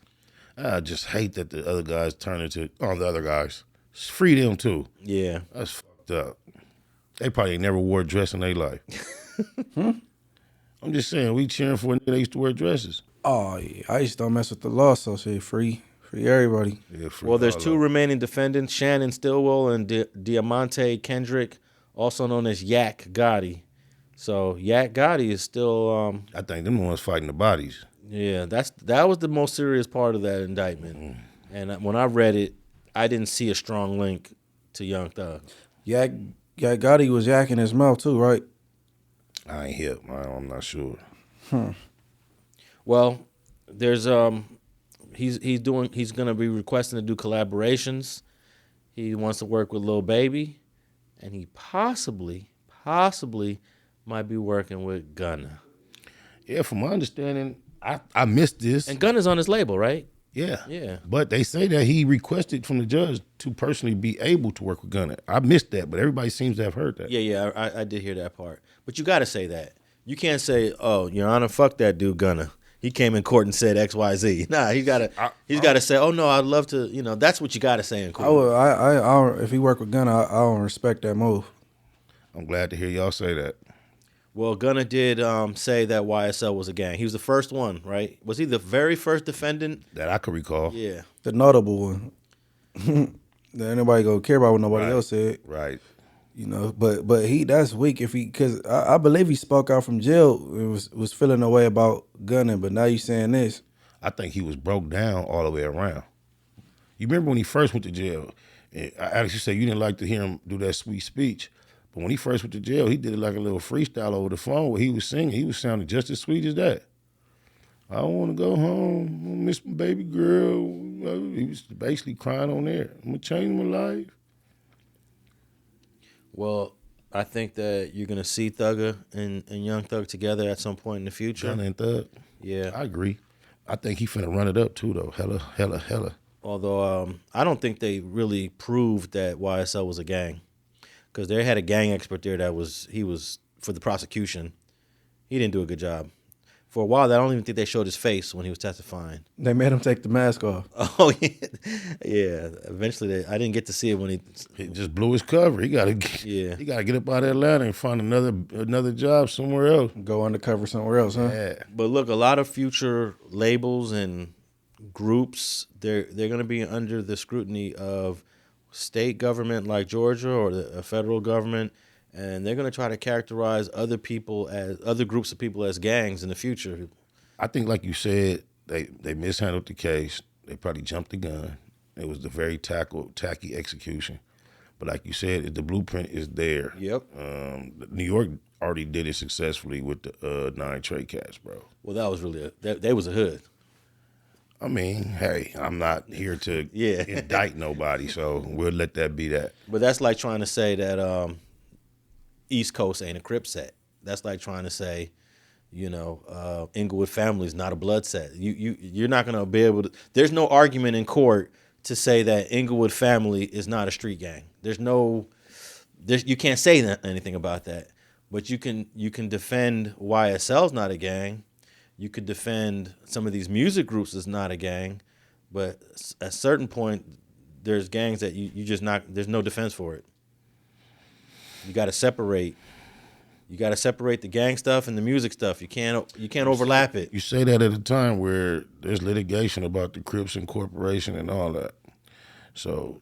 I just hate that the other guys turn into the other guys. Free them too. Yeah. That's fucked up. They probably ain't never wore a dress in their life. I'm just saying, we cheering for a nigga that used to wear dresses. Oh yeah, I just don't mess with the law, so shit, free everybody. Yeah, free Well, there's all two of remaining defendants, Shannon Stillwell and Diamante Kendrick, also known as Yak Gotti. So Yak Gotti is still I think them the ones fighting the bodies. yeah, that was the most serious part of that indictment. And when I read it, I didn't see a strong link to Young Thug. Yak Gotti was yakking his mouth too, right? I ain't hip. I'm not sure. Well, there's he's gonna be requesting to do collaborations. He wants to work with Lil Baby, and he possibly might be working with Gunna. Yeah, from my understanding, I missed this. And Gunna's on his label, right? Yeah. Yeah. But they say that he requested from the judge to personally be able to work with Gunna. I missed that, but everybody seems to have heard that. Yeah, I did hear that part. But you got to say that. You can't say, "Oh, Your Honor, fuck that dude Gunna. He came in court and said XYZ." Nah, he's got to say, "Oh no, I'd love to." You know, that's what you got to say in court. I if he work with Gunna, I don't respect that move. I'm glad to hear y'all say that. Well, Gunna did say that YSL was a gang. He was the first one, right? Was he the very first defendant? That I could recall. Yeah. The notable one. That anybody gonna care about what nobody Right. else said. Right. You know, but that's weak if because I believe he spoke out from jail and was feeling a way about Gunna, but now you saying this. I think he was broke down all the way around. You remember when he first went to jail? I actually said you didn't like to hear him do that sweet speech. But when he first went to jail, he did it like a little freestyle over the phone where he was singing. He was sounding just as sweet as that. I want to go home. I miss my baby girl. He was basically crying on there. I'm going to change my life. Well, I think that you're going to see Thugger and Young Thug together at some point in the future. Gunna and Thug. Yeah. I agree. I think he finna run it up too, though. Hella. Although I don't think they really proved that YSL was a gang. Because they had a gang expert there that he was for the prosecution. He didn't do a good job. For a while, I don't even think they showed his face when he was testifying. They made him take the mask off. Oh, yeah. Yeah. Eventually, I didn't get to see it when He just blew his cover. He gotta get up out of Atlanta and find another job somewhere else. Go undercover somewhere else, huh? Yeah. But look, a lot of future labels and groups, they're going to be under the scrutiny of state government like Georgia or the federal government, and they're going to try to characterize other groups of people as gangs in the future. I think, like you said, they mishandled the case. They probably jumped the gun. It was the very tacky execution. But like you said, the blueprint is there. Yep. New York already did it successfully with the 9 Trey Cats, bro. Well, that was really they was a hood. I mean, hey, I'm not here to Yeah. indict nobody, so we'll let that be that. But that's like trying to say that East Coast ain't a Crip set. That's like trying to say, Inglewood family is not a blood set. You're not gonna be able to. There's no argument in court to say that Inglewood family is not a street gang. You can't say anything about that. But you can defend YSL's not a gang. You could defend some of these music groups as not a gang, but at a certain point, there's gangs that you just not. There's no defense for it. You got to separate. You got to separate the gang stuff and the music stuff. You can't overlap it. You say that at a time where there's litigation about the Crips Incorporation and all that. So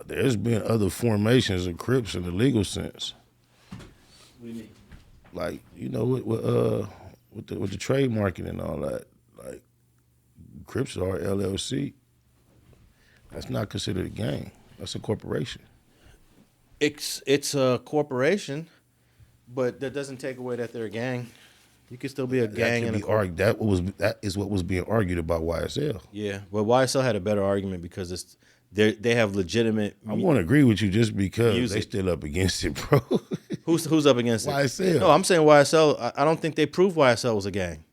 there's been other formations of Crips in the legal sense. What do you mean? Like, with the trademarking and all that, like Crips are LLC. That's not considered a gang. That's a corporation. It's a corporation, but that doesn't take away that they're a gang. You could still be a gang in a court. That is what was being argued about YSL. Yeah, but YSL had a better argument because they have legitimate. I want to agree with you just because music. they still up against it, bro. Who's up against it? YSL. No, I'm saying YSL. I don't think they proved YSL was a gang.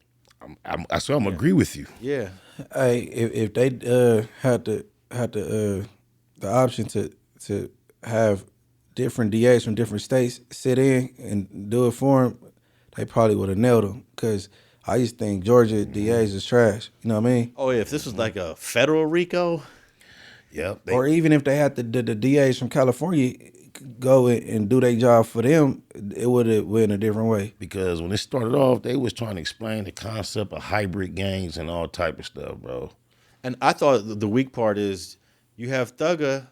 I'm agree with you. Yeah. Hey, if they had the option to have different DAs from different states sit in and do it for them, they probably would have nailed them. Because I used to think Georgia DAs is trash. You know what I mean? Oh yeah, if this was like a federal RICO. Yep. Or even if they had the DAs from California go and do their job for them, it would have went a different way. Because when it started off, they was trying to explain the concept of hybrid gangs and all type of stuff, bro. And I thought the weak part is you have Thugger,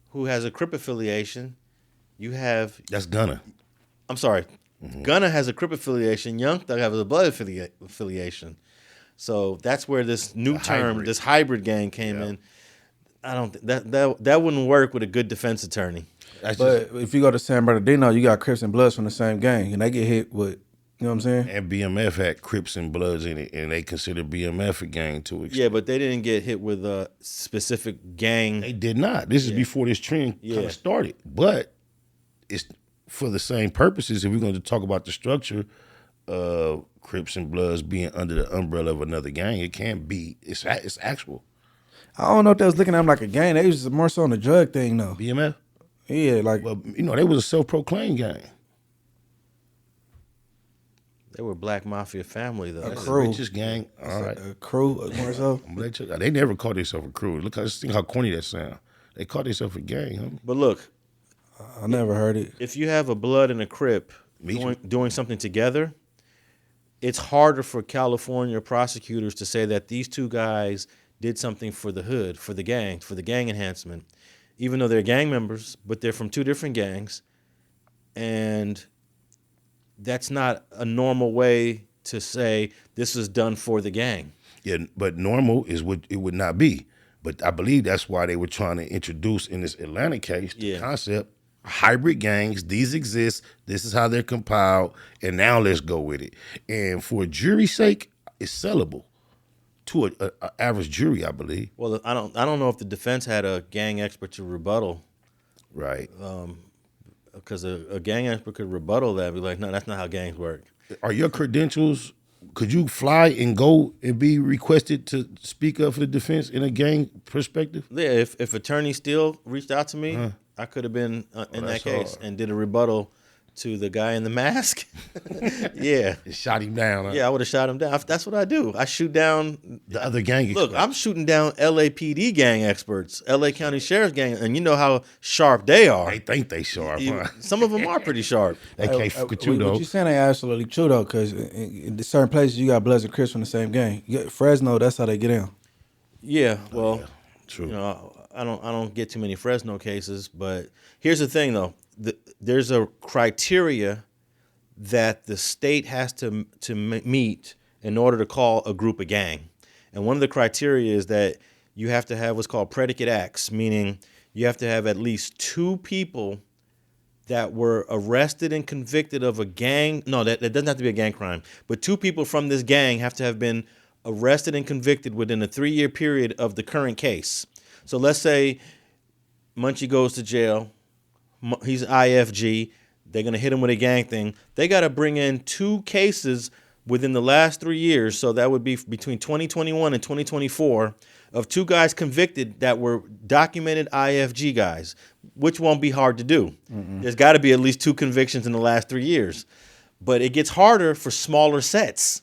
who has a Crip affiliation. You have That's Gunna. I'm sorry, Gunna has a Crip affiliation. Young Thug has a blood affiliation. So that's where this new term, this hybrid gang came in. I don't think that wouldn't work with a good defense attorney. But if you go to San Bernardino, you got Crips and Bloods from the same gang, and they get hit with, you know what I'm saying? And BMF had Crips and Bloods in it, and they consider BMF a gang to extent. Yeah, but they didn't get hit with a specific gang. They did not. This is before this trend kind of started. But it's for the same purposes. If we're going to talk about the structure of Crips and Bloods being under the umbrella of another gang, it can't be. It's actual. I don't know if they was looking at them like a gang. They was more so on the drug thing, though. BMF? Yeah, like... Well, they was a self-proclaimed gang. They were Black Mafia family, though. A crew. Richest gang. All right. A crew, more so. They never called themselves a crew. Look, just think how corny that sound. They called themselves a gang, homie. But look, I never heard it. if you have a Blood and a Crip doing something together, it's harder for California prosecutors to say that these two guys did something for the hood, for the gang enhancement, even though they're gang members, but they're from two different gangs. And that's not a normal way to say this is done for the gang. Yeah, but normal is what it would not be. But I believe that's why they were trying to introduce in this Atlanta case the concept, hybrid gangs, these exist, this is how they're compiled, and now let's go with it. And for a jury's sake, it's sellable to an average jury, I believe. Well, I don't know if the defense had a gang expert to rebuttal. Right. Because a gang expert could rebuttal that, be like, no, that's not how gangs work. Are your credentials, could you fly and go and be requested to speak up for the defense in a gang perspective? Yeah, if Attorney Steele reached out to me, I could have been in that case and did a rebuttal to the guy in the mask. Yeah. Shot him down. Huh? Yeah, I would have shot him down. That's what I do. I shoot down the other gang experts. Look, I'm shooting down LAPD gang experts, LA County Sheriff's gang, and you know how sharp they are. They think they sharp. Huh? Some of them are pretty sharp. They can't fuck with you, though. What you saying ain't absolutely true, though, because in certain places you got Bloods and Crips from the same gang. Fresno, that's how they get in. Yeah, well, true. You know, I don't get too many Fresno cases, but here's the thing, though. There's a criteria that the state has to meet in order to call a group a gang. And one of the criteria is that you have to have what's called predicate acts, meaning you have to have at least two people that were arrested and convicted of a gang. No, that doesn't have to be a gang crime, but two people from this gang have to have been arrested and convicted within a 3-year period of the current case. So let's say Munchie goes to jail. He's IFG. They're going to hit him with a gang thing. They got to bring in 2 cases within the last 3 years. So that would be between 2021 and 2024 of 2 guys convicted that were documented IFG guys, which won't be hard to do. Mm-mm. There's got to be at least 2 convictions in the last 3 years. But it gets harder for smaller sets.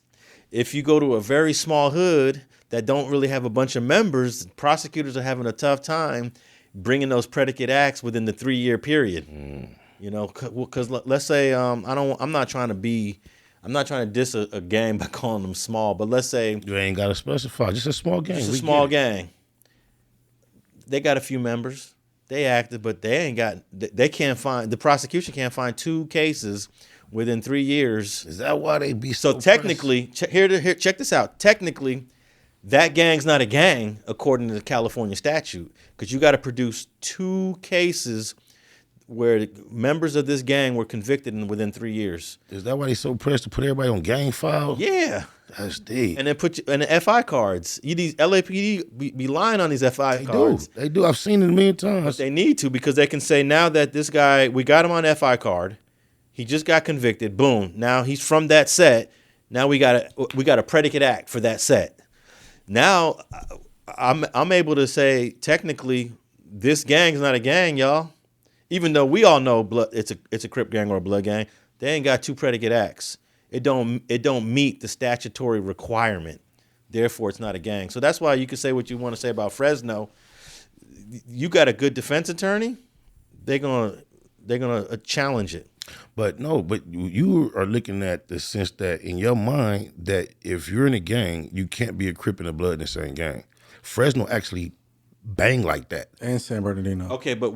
If you go to a very small hood that don't really have a bunch of members, prosecutors are having a tough time bringing those predicate acts within the 3-year period. You know, because let's say I'm not trying to diss a gang by calling them small, but let's say you ain't got to specify, just a small gang. Just a small gang. They got a few members. They active, but they can't find, the prosecution can't find 2 cases within 3 years. Is that why they be so technically? Check this out. Technically, that gang's not a gang according to the California statute, because you got to produce 2 cases where members of this gang were convicted within 3 years. Is that why they so pressed to put everybody on gang file? Yeah. That's deep. And then put you, and the FI cards. These LAPD be lying on these FI cards. They do. I've seen it a million times. But they need to, because they can say now that this guy, we got him on FI card. He just got convicted. Boom. Now he's from that set. Now we got a predicate act for that set. Now I'm able to say technically this gang's not a gang, y'all. Even though we all know it's a Crip gang or a blood gang, they ain't got 2 predicate acts. It don't meet the statutory requirement. Therefore, it's not a gang. So that's why you can say what you want to say about Fresno. You got a good defense attorney, they're gonna challenge it. But you are looking at the sense that in your mind that if you're in a gang, you can't be a Crip and a blood in the same gang. Fresno actually bang like that. And San Bernardino. Okay, but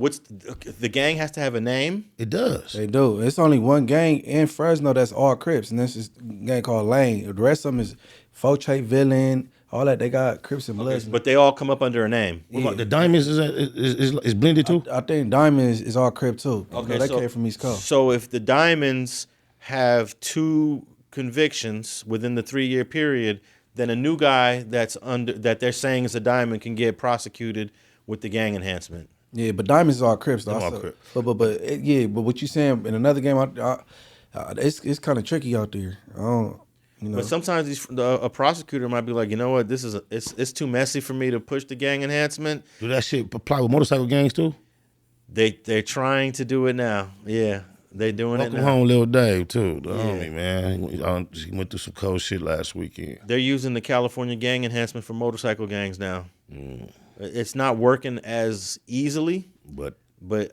the gang has to have a name? It does. They do. It's only one gang in Fresno that's all Crips, and this is a gang called Lane. The rest of them is Foche, Villain, all that. They got Crips and Bloods. Okay, but they all come up under a name. What about the Diamonds? Is blended too? I think Diamonds is all Crip too. Okay, they came from East Coast. So if the Diamonds have 2 convictions within the 3-year period, then a new guy that they're saying is a Diamond can get prosecuted with the gang enhancement. Yeah, but Diamonds is all Crips though. All Crips. But what you saying in another game? It's kind of tricky out there. I don't. You know. But sometimes a prosecutor might be like, you know what, it's too messy for me to push the gang enhancement. Do that shit apply with motorcycle gangs too? They're trying to do it now. Yeah, they're doing it now. Welcome home, Lil Dave too. The homie, man. He went through some cold shit last weekend. They're using the California gang enhancement for motorcycle gangs now. It's not working as easily, but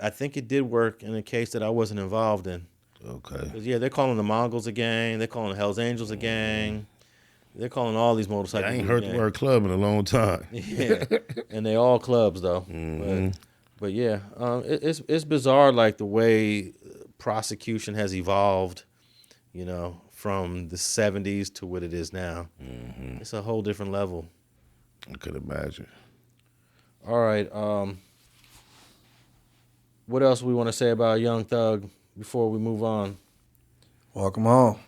I think it did work in a case that I wasn't involved in. Okay. Yeah, they're calling the Mongols a gang. They're calling the Hells Angels a gang. They're calling all these motorcycles. I ain't heard the word club in a long time. Yeah, and they all clubs though. But yeah, it's bizarre, like the way prosecution has evolved. You know, from the 70s to what it is now. It's a whole different level. I could imagine. All right. What else we want to say about Young Thug before we move on? Welcome home.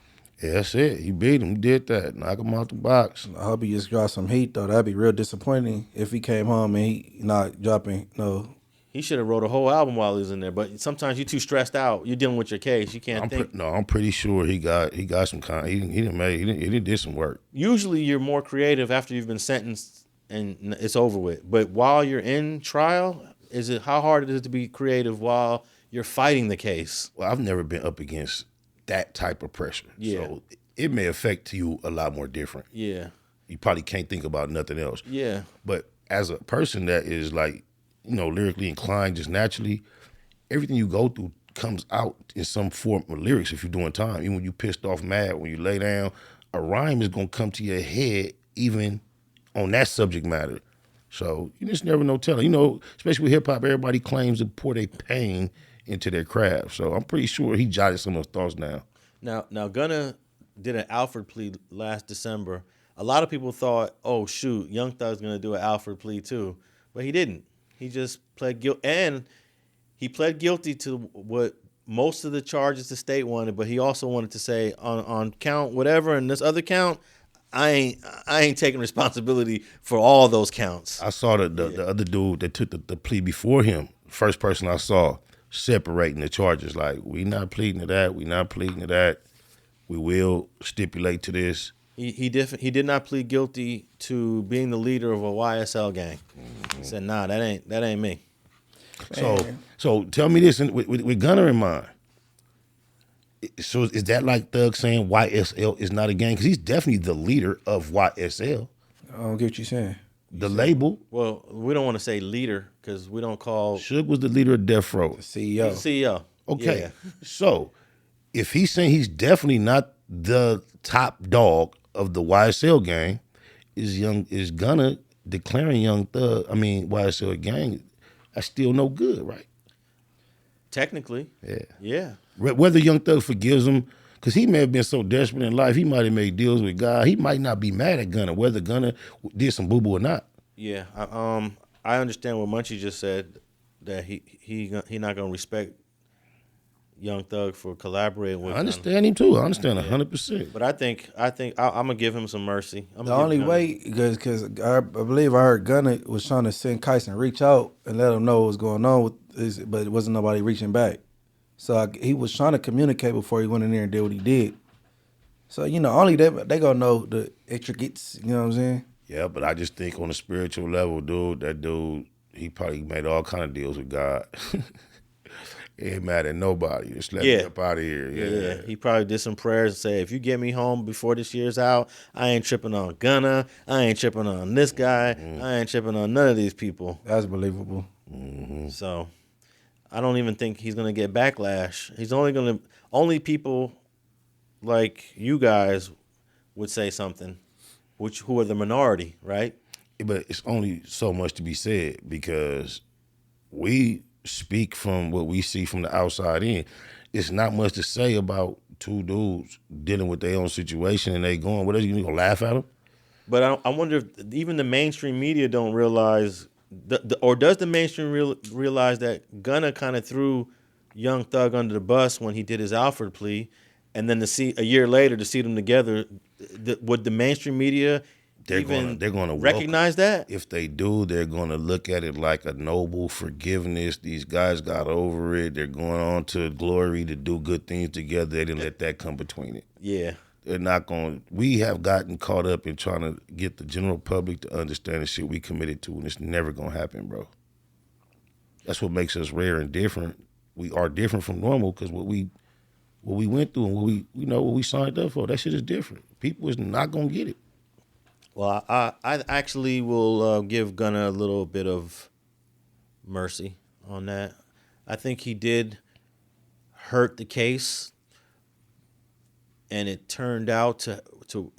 Yeah, that's it. He beat him. He did that. Knock him out the box. I hope he just dropped some heat though. That'd be real disappointing if he came home and he not dropping no. He should have wrote a whole album while he was in there. But sometimes you're too stressed out. You're dealing with your case. You can't think. I'm pretty sure he got some kind. He did some work. Usually you're more creative after you've been sentenced and it's over with. But while you're in trial, how hard is it to be creative while you're fighting the case? Well, I've never been up against that type of pressure. Yeah. So it may affect you a lot more different. Yeah. You probably can't think about nothing else. Yeah. But as a person that is like, lyrically inclined just naturally, everything you go through comes out in some form of lyrics if you're doing time. Even when you're pissed off, mad, when you lay down, a rhyme is going to come to your head even on that subject matter. So you just never know telling. Especially with hip-hop, everybody claims to pour their pain into their craft. So I'm pretty sure he jotted some of those thoughts down. Now Gunna did an Alford Plea last December. A lot of people thought, oh, shoot, Young Thug's going to do an Alford Plea too. But he didn't. He just pled guilty. And he pled guilty to what most of the charges the state wanted, but he also wanted to say on count whatever and this other count, I ain't taking responsibility for all those counts. I saw the other dude that took the plea before him, first person I saw, separating the charges. Like, we not pleading to that, we not pleading to that. We will stipulate to this. He did not plead guilty to being the leader of a YSL gang. He said, nah, that ain't me. So tell me this, with Gunna in mind. So is that like Thug saying YSL is not a gang? Because he's definitely the leader of YSL. I don't get what you're saying. The label. Well, we don't want to say leader because we don't call. Suge was the leader of Death Row. CEO. He's the CEO. Okay. Yeah. So if he's saying he's definitely not the top dog of the YSL gang, is Gunna declaring YSL a gang? That's still no good, right? Technically. Yeah. Whether Young Thug forgives him, because he may have been so desperate in life, he might have made deals with God. He might not be mad at Gunna, whether Gunna did some boo-boo or not. Yeah. I understand what Munchie just said, that he not gonna respect Young Thug for collaborating with I Gunna. understand him too. I understand 100%. But I think I'm gonna give him some mercy. The only way, because I believe I heard Gunna was trying to send Kais and reach out and let him know what was going on with this, but it wasn't nobody reaching back. So he was trying to communicate before he went in there and did what he did. So, only they gonna know the intricates, you know what I'm saying? Yeah, but I just think on a spiritual level, dude, that dude, he probably made all kind of deals with God. He ain't mad at nobody. Just let me up out of here. Yeah. He probably did some prayers and say, if you get me home before this year's out, I ain't tripping on Gunna. I ain't tripping on this guy. I ain't tripping on none of these people. That's believable. So I don't even think he's gonna get backlash. He's only people like you guys would say something, who are the minority, right? But it's only so much to be said because we speak from what we see from the outside in. It's not much to say about two dudes dealing with their own situation and they going, what are you gonna laugh at them? But I wonder if even the mainstream media don't realize, or does the mainstream realize that Gunna kind of threw Young Thug under the bus when he did his Alford plea, and then a year later to see them together, would the mainstream media they're gonna recognize that? If they do, they're gonna look at it like a noble forgiveness. These guys got over it. They're going on to glory to do good things together. They didn't let that come between it. Yeah. They're not going. We have gotten caught up in trying to get the general public to understand the shit we committed to, and it's never gonna happen, bro. That's what makes us rare and different. We are different from normal because what we went through and what we signed up for. That shit is different. People is not gonna get it. Well, I actually will give Gunna a little bit of mercy on that. I think he did hurt the case, and it turned out to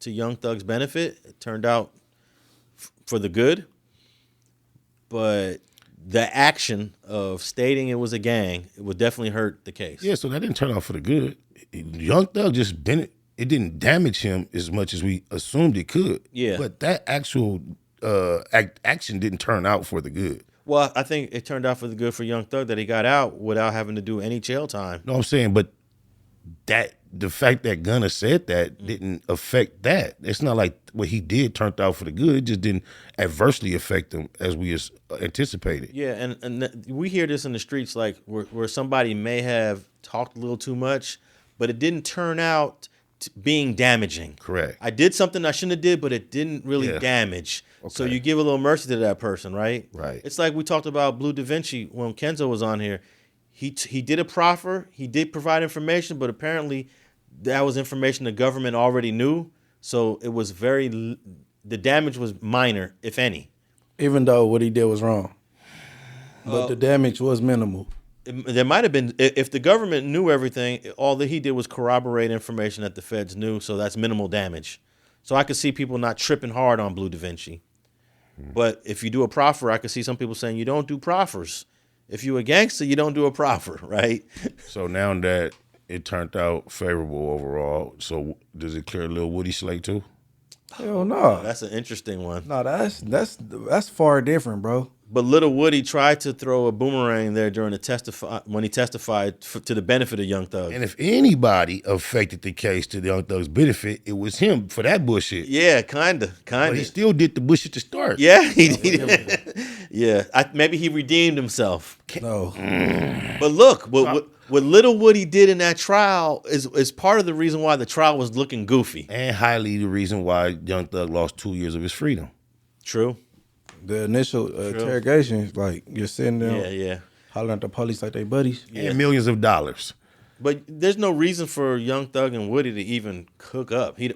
Young Thug's benefit. It turned out for the good, but the action of stating it was a gang, it would definitely hurt the case. Yeah, so that didn't turn out for the good. Young Thug just been. It didn't damage him as much as we assumed it could. Yeah. But that actual action didn't turn out for the good. Well, I think it turned out for the good for Young Thug that he got out without having to do any jail time. No, I'm saying, but the fact that Gunna said that didn't affect that. It's not like what he did turned out for the good. It just didn't adversely affect him as we anticipated. Yeah, and we hear this in the streets, like where somebody may have talked a little too much, but it didn't turn out being damaging. Correct. I did something I shouldn't have did, but it didn't really damage. Okay. So you give a little mercy to that person, right? Right. It's like we talked about Blue Da Vinci when Kenzo was on here. He did a proffer. He did provide information, but apparently that was information the government already knew. So it was the damage was minor, if any. Even though what he did was wrong. But the damage was minimal. There might have been, if the government knew everything, all that he did was corroborate information that the feds knew, so that's minimal damage. So I could see people not tripping hard on Blue Da Vinci. But if you do a proffer, I could see some people saying you don't do proffers. If you a gangster, you don't do a proffer, right? So now that it turned out favorable overall, so does it clear Lil Woody slate too? Hell no. That's an interesting one. No, that's far different, bro. But Little Woody tried to throw a boomerang there during when he testified to the benefit of Young Thug. And if anybody affected the case to the Young Thug's benefit, it was him for that bullshit. Yeah, kinda. But he still did the bullshit to start. Yeah, he did. Yeah, maybe he redeemed himself. No. But look, what Little Woody did in that trial is part of the reason why the trial was looking goofy. And highly the reason why Young Thug lost 2 years of his freedom. True. The initial interrogation, like you're sitting there, hollering at the police like they buddies, and millions of dollars. But there's no reason for Young Thug and Woody to even hook up. He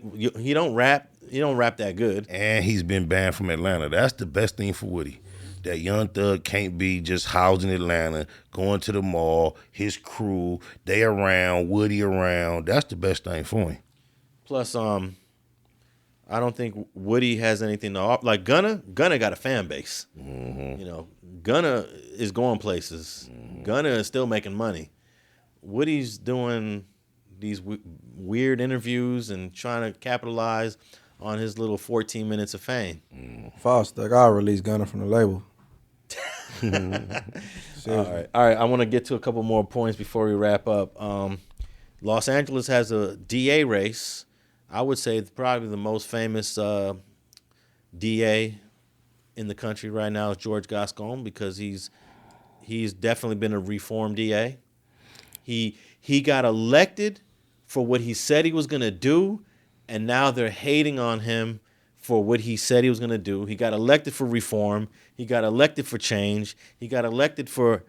don't rap. He don't rap that good. And he's been banned from Atlanta. That's the best thing for Woody. That Young Thug can't be just housed in Atlanta, going to the mall, his crew, they around, Woody around. That's the best thing for him. Plus, I don't think Woody has anything to offer. Like Gunna got a fan base. Mm-hmm. You know, Gunna is going places. Mm-hmm. Gunna is still making money. Woody's doing these weird interviews and trying to capitalize on his little 14 minutes of fame. False, like I'll release Gunna from the label. Seriously. All right. I want to get to a couple more points before we wrap up. Los Angeles has a DA race. I would say it's probably the most famous DA in the country right now is George Gascon, because he's definitely been a reformed DA. He got elected for what he said he was going to do, and now they're hating on him for what he said he was going to do. He got elected for reform. He got elected for change. He got elected for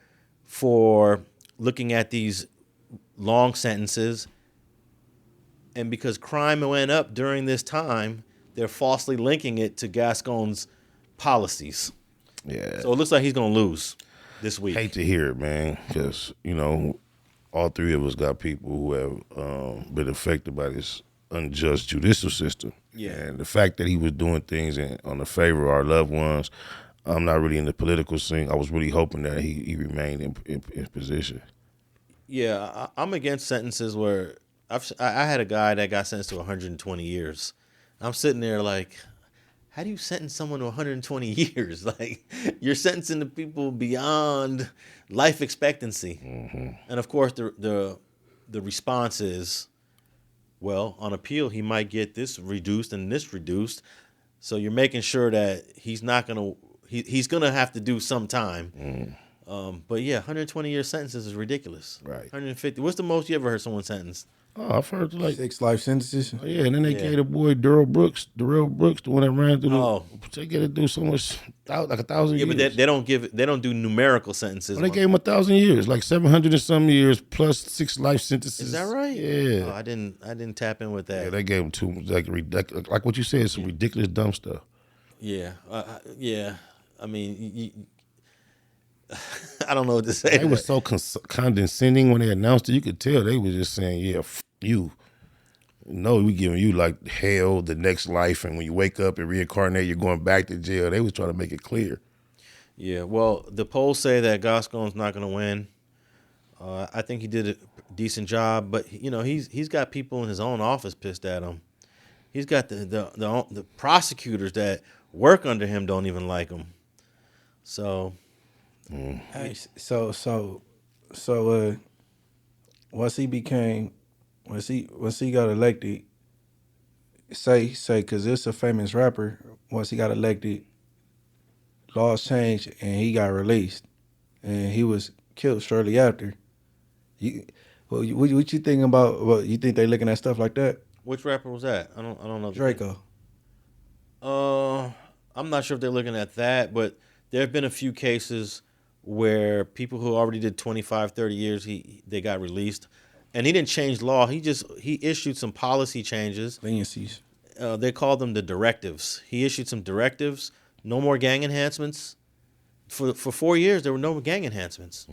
looking at these long sentences. And because crime went up during this time, they're falsely linking it to Gascon's policies. Yeah. So it looks like he's going to lose this week. Hate to hear it, man, because, all three of us got people who have been affected by this unjust judicial system. Yeah. And the fact that he was doing things on the favor of our loved ones, I'm not really in the political scene. I was really hoping that he remained in position. Yeah, I'm against sentences where I had a guy that got sentenced to 120 years. I'm sitting there like, how do you sentence someone to 120 years? Like, you're sentencing the people beyond life expectancy. Mm-hmm. And of course, the response is, well, on appeal, he might get this reduced and this reduced. So you're making sure that he's not gonna he's gonna have to do some time. But yeah, 120-year sentences is ridiculous. Right. 150. What's the most you ever heard someone sentenced? Oh, I've heard 6 life sentences. Oh, yeah, and then they gave the boy Darrell Brooks, the one that ran through they get to do so much, like 1,000 years. Yeah, but they don't do numerical sentences. Well, they gave him 1,000 years, like 700 and some years plus 6 life sentences. Is that right? Yeah. Oh, I didn't tap in with that. Yeah, they gave him too much, like what you said, some ridiculous dumb stuff. Yeah, yeah. I mean, I don't know what to say. They were so condescending when they announced it. You could tell they were just saying, "Yeah, you." No, we giving you like hell, the next life, and when you wake up and reincarnate, you're going back to jail. They was trying to make it clear. Yeah, well, the polls say that Gascon's not going to win. I think he did a decent job, but he's got people in his own office pissed at him. He's got the prosecutors that work under him don't even like him. So, Hey, so once he got elected, say because it's a famous rapper. Once he got elected, laws changed and he got released, and he was killed shortly after. What you think about? What you think they looking at stuff like that? which rapper was that? I don't know. Draco. I'm not sure if they're looking at that, but there have been a few cases where people who already did 25, 30 years, they got released. And he didn't change law. He issued some policy changes. Leniencies. They called them the directives. He issued some directives. No more gang enhancements. For 4 years, there were no gang enhancements.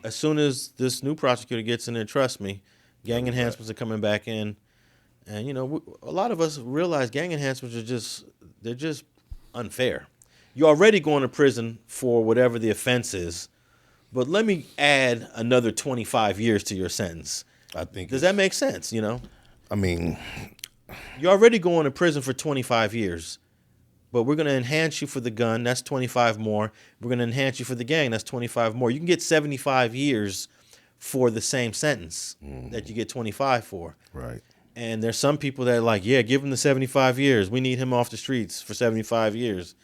As soon as this new prosecutor gets in there, trust me, gang enhancements are coming back in. And, a lot of us realize gang enhancements they're just unfair. You're already going to prison for whatever the offense is, but let me add another 25 years to your sentence. Does that make sense, I mean, you're already going to prison for 25 years, but we're going to enhance you for the gun. That's 25 more. We're going to enhance you for the gang. That's 25 more. You can get 75 years for the same sentence that you get 25 for. Right. And there's some people that are like, yeah, give him the 75 years. We need him off the streets for 75 years.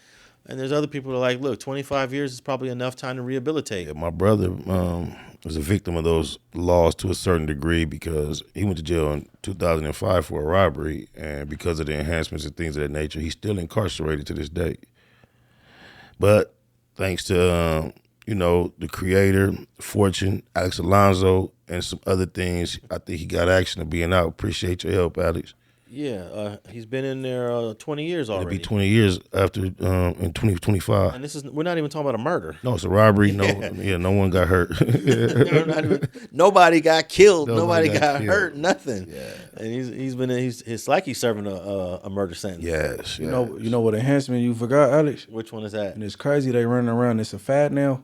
And there's other people that are like, look, 25 years is probably enough time to rehabilitate. Yeah, my brother was a victim of those laws to a certain degree because he went to jail in 2005 for a robbery, and because of the enhancements and things of that nature, he's still incarcerated to this day. But thanks to, the creator, Fortune, Alex Alonso, and some other things, I think he got action to being out. Appreciate your help, Alex. Yeah, he's been in there 20 years already. It'll be 20 years after in 2025. And we're not even talking about a murder. No, it's a robbery. No one got hurt. Nobody got killed. Nobody got killed. hurt. Nothing. Yeah. And it's like he's serving a murder sentence. Yes. You know what enhancement you forgot, Alex? Which one is that? And it's crazy they running around. It's a fad now.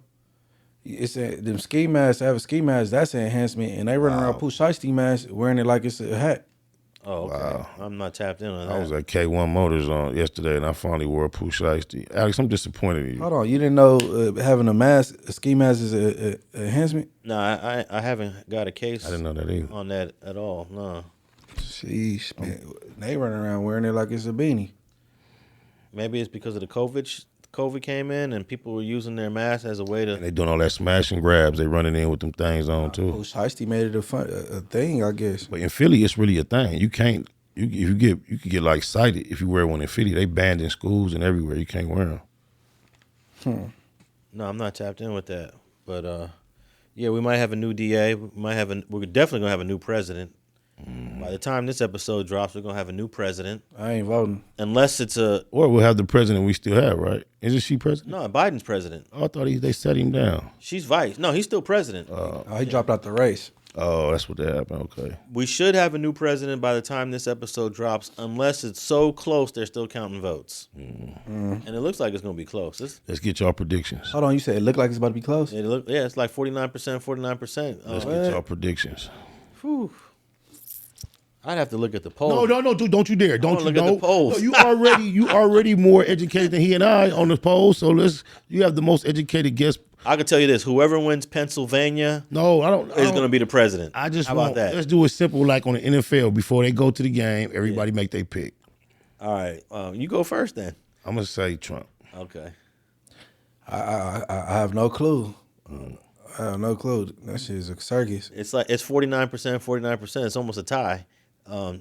It's them ski masks. I have a ski mask. That's an enhancement. And they running around Pooh Shiesty masks wearing it like it's a hat. Oh, okay. Wow. I'm not tapped in on that. I was at K1 Motors on yesterday, and I finally wore a Pooh Shiesty. Alex, I'm disappointed in you. Hold on, you didn't know having a ski mask is a enhancement? No, I haven't got a case. I didn't know that either. On that at all. No. Sheesh, man. They running around wearing it like it's a beanie. Maybe it's because of the COVID came in and people were using their masks as a way to. And they doing all that smash and grabs. They running in with them things on too. Shiesty made it a thing, I guess. But in Philly, it's really a thing. You can't. You could get like cited if you wear one in Philly. They banned in schools and everywhere. You can't wear them. No, I'm not tapped in with that. But yeah, we might have a new DA. We're definitely gonna have a new president. By the time this episode drops, we're gonna have a new president. I ain't voting. Unless it's Or we'll have the president we still have, right? Isn't she president? No, Biden's president. Oh, I thought they set him down. She's vice. No, he's still president. He dropped out the race. Oh, that's what that happened. Okay. We should have a new president by the time this episode drops, unless it's so close they're still counting votes. And it looks like it's gonna be close. Let's get y'all predictions. Hold on, you said it looked like it's about to be close? Yeah, it's like 49%, 49%. Let's get y'all predictions. Whew. I'd have to look at the poll. No, dude, don't you dare. Don't you look at the polls. No, you already more educated than he and I on the polls, so you have the most educated guest. I can tell you this: whoever wins Pennsylvania, is going to be the president. I just How want about that? Let's do it simple, like on the NFL. Before they go to the game, everybody make their pick. All right, you go first then. I'm gonna say Trump. Okay. I have no clue. I have no clue. That shit is a circus. It's 49%, 49%. It's almost a tie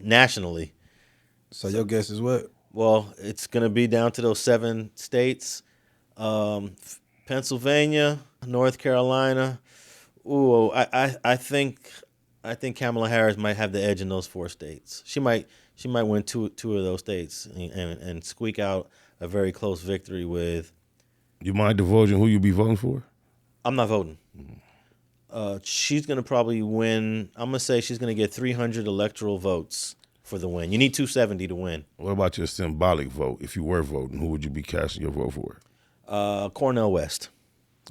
nationally. So your guess is what? Well, it's going to be down to those 7 states: Pennsylvania, North Carolina. Ooh, I think Kamala Harris might have the edge in those 4 states. She might win two of those states and squeak out a very close victory with. You mind divulging who you be voting for? I'm not voting. She's going to probably win. I'm going to say she's going to get 300 electoral votes for the win. You need 270 to win. What about your symbolic vote? If you were voting, who would you be casting your vote for? Cornel West.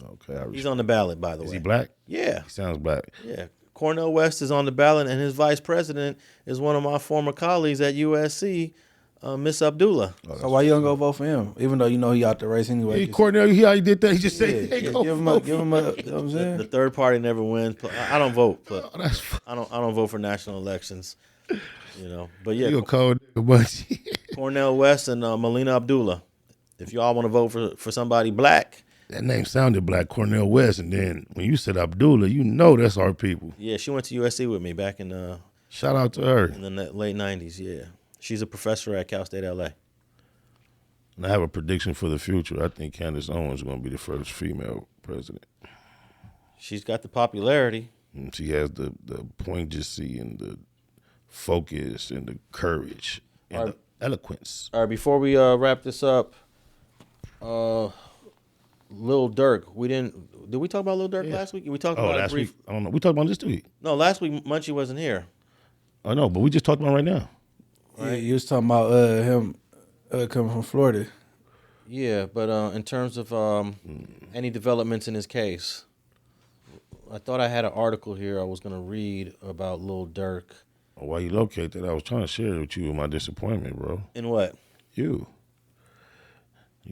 Okay. He's on the ballot, by the way. Is he black? Yeah. He sounds black. Yeah. Cornel West is on the ballot, and his vice president is one of my former colleagues at USC, Miss Abdullah. So why you don't go vote for him? Even though you know he out the race anyway. Hey, Cornel, you hear how he did that? He just said, give him a, you know what I'm saying? The third party never wins. I don't vote, but that's I don't vote for national elections. You know, but yeah, you a cold bunch. Cornel West and Melina Abdullah. If y'all want to vote for somebody black, That name sounded black, Cornel West, and then when you said Abdullah, you know that's our people. yeah, she went to USC with me back in Shout out to her. in the late '90s. Yeah, she's a professor at Cal State LA. And I have a prediction for the future. I think Candace Owens is going to be the first female president. She's got the popularity. And she has the poignancy and the focus and the courage and the eloquence. All right, before we wrap this up, Lil Durk. Did we talk about Lil Durk last week? We talked about it last brief. week. I don't know. We talked about this week. No, last week Munchie wasn't here. I know, but we just talked about it right now. Yeah, you was talking about him coming from Florida. Yeah, but in terms of any developments in his case, I thought I had an article here I was going to read about Lil Durk. While you locate that, I was trying to share with you my disappointment, bro. In what? You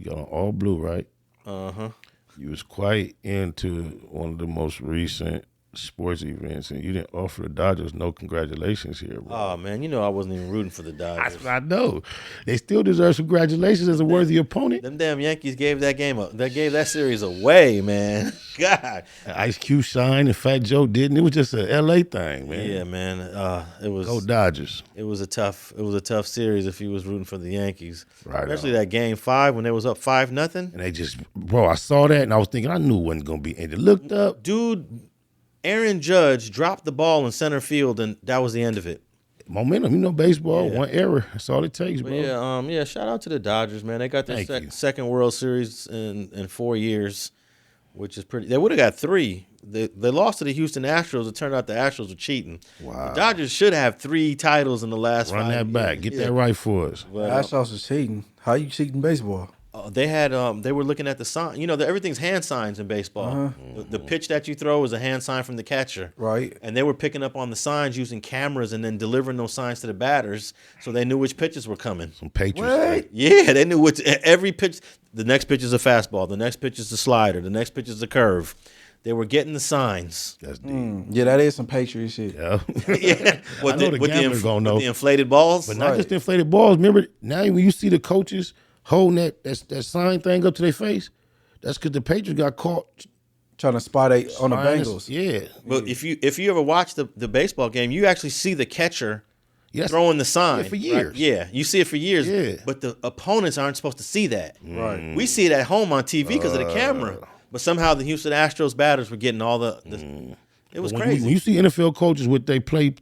got on all blue, right? Uh-huh. You was quite into one of the most recent sports events, and you didn't offer the Dodgers no congratulations here, bro. Oh, man, you know I wasn't even rooting for the Dodgers. I know. They still deserve some congratulations as a worthy opponent. Them damn Yankees gave that game up. They gave that series away, man. God. Ice Cube shined and Fat Joe didn't. It was just a LA thing, man. Yeah, man. It was. Go Dodgers. It was a tough series if he was rooting for the Yankees. Right. Especially that game 5 when they was up 5-0. And they just, bro, I saw that and I was thinking, I knew it wasn't going to be. And it looked up. Dude, Aaron Judge dropped the ball in center field, and that was the end of it. Momentum, baseball, one error. That's all it takes, bro. But yeah, shout out to the Dodgers, man. They got their second World Series in 4 years, which is pretty. They would have got 3. They lost to the Houston Astros. It turned out the Astros were cheating. Wow. The Dodgers should have 3 titles in the last 5 Run that years. back. Get that right for us. But, Astros is cheating. How you cheating baseball? They were looking at the sign. You know, everything's hand signs in baseball. The pitch that you throw is a hand sign from the catcher. Right. And they were picking up on the signs using cameras and then delivering those signs to the batters so they knew which pitches were coming. Some Patriots. Yeah, they knew every pitch. The next pitch is a fastball. The next pitch is a slider. The next pitch is a curve. They were getting the signs. That's deep. Yeah, that is some Patriot shit. Yeah. Yeah. I know the gamblers gonna know. With the inflated balls. But not just the inflated balls. Remember, now when you see the coaches holding that sign thing up to their face, that's because the Patriots got caught Trying to spot on the spying Bengals. Yeah. But if you ever watch the baseball game, you actually see the catcher Yes. throwing the sign. Yeah, for years. Right? Yeah, you see it for years. Yeah. But the opponents aren't supposed to see that. Right. We see it at home on TV because of the camera. But somehow the Houston Astros batters were getting all the it was When crazy. you see NFL coaches with they play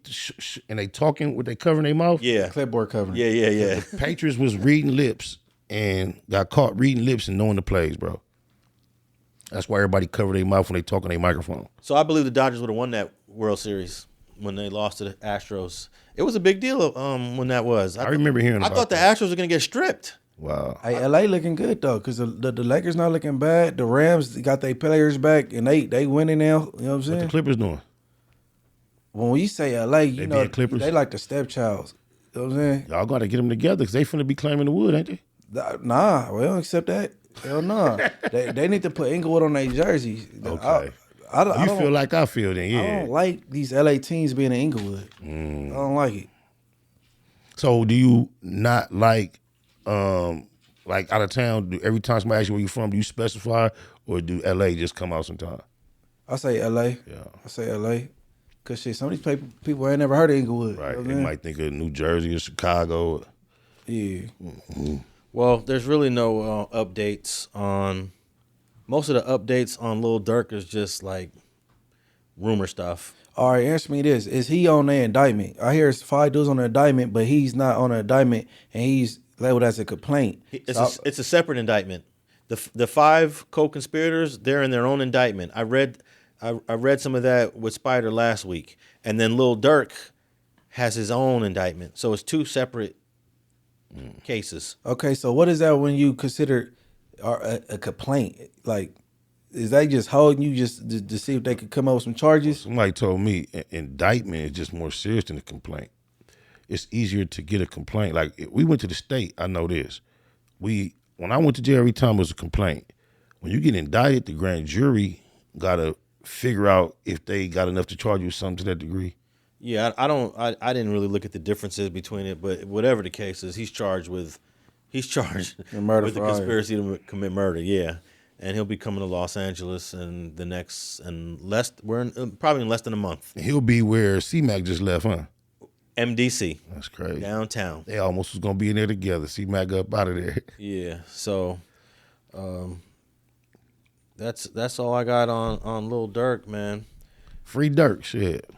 and they talking with they covering their mouth. Yeah. Clipboard covering. Yeah. Patriots was reading lips and got caught reading lips and knowing the plays, bro. That's why everybody covered their mouth when they talk on their microphone. So I believe the Dodgers would have won that World Series when they lost to the Astros. It was a big deal when that was. I remember hearing I about thought the that. Astros were going to get stripped. Wow. Hey, LA looking good though, cause the Lakers not looking bad. The Rams got their players back and they winning now. You know what I'm What saying? the Clippers doing? When we say LA, you They know being Clippers? they like the stepchilds. You know what I'm saying? Y'all got to get them together because they finna be claiming the wood, ain't they? Nah, we don't accept that. Hell no. they need to put Inglewood on their jerseys. Okay. I You don't, feel like I feel then, I yeah. don't like these LA teams being in Inglewood. I don't like it. So do you not like out of town, every time somebody asks you where you from, do you specify or do LA just come out sometime? I say LA. Yeah. I say LA. Cause shit, some of these people ain't never heard of Inglewood. Right. You know what They I'm saying? might think of New Jersey or Chicago. Yeah. Well, there's really no updates on. Most of the updates on Lil Durk is just like rumor stuff. All right, answer me this: is he on the indictment? I hear it's 5 dudes on the indictment, but he's not on the indictment, and he's labeled as a complaint. It's a separate indictment. The 5 co-conspirators, they're in their own indictment. I read some of that with Spider last week, and then Lil Durk has his own indictment. So it's 2 separate cases. Okay, so what is that when you consider a complaint? Like, is they just holding you just to see if they could come up with some charges? Somebody told me indictment is just more serious than a complaint. It's easier to get a complaint. Like, if we went to the state, I know this. When I went to jail, every time it was a complaint. When you get indicted, the grand jury got to figure out if they got enough to charge you with something to that degree. Yeah, I didn't really look at the differences between it, but whatever the case is, he's charged with Murder with the for hire. conspiracy to commit murder. Yeah, and he'll be coming to Los Angeles in probably in less than a month. He'll be where C-Mac just left, huh? MDC That's crazy. downtown. They almost was going to be in there together. C-Mac up out of there. Yeah, so that's all I got on Lil Durk, man. Free Dirk, shit.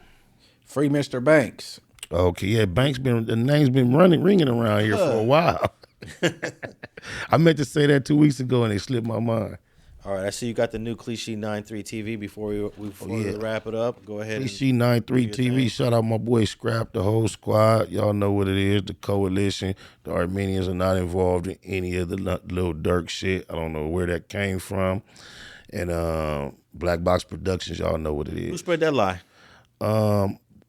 Free Mr. Banks. Okay, yeah, the name's been ringing around here for a while. I meant to say that 2 weeks ago and it slipped my mind. All right, I see you got the new Cliche 9.3 TV. Before we wrap it up, go ahead. She 93 do your TV. thing. Shout out my boy Scrap, the whole squad. Y'all know what it is. The coalition. The Armenians are not involved in any of the Lil Durk shit. I don't know where that came from. And Black Box Productions, y'all know what it Who is. spread that lie?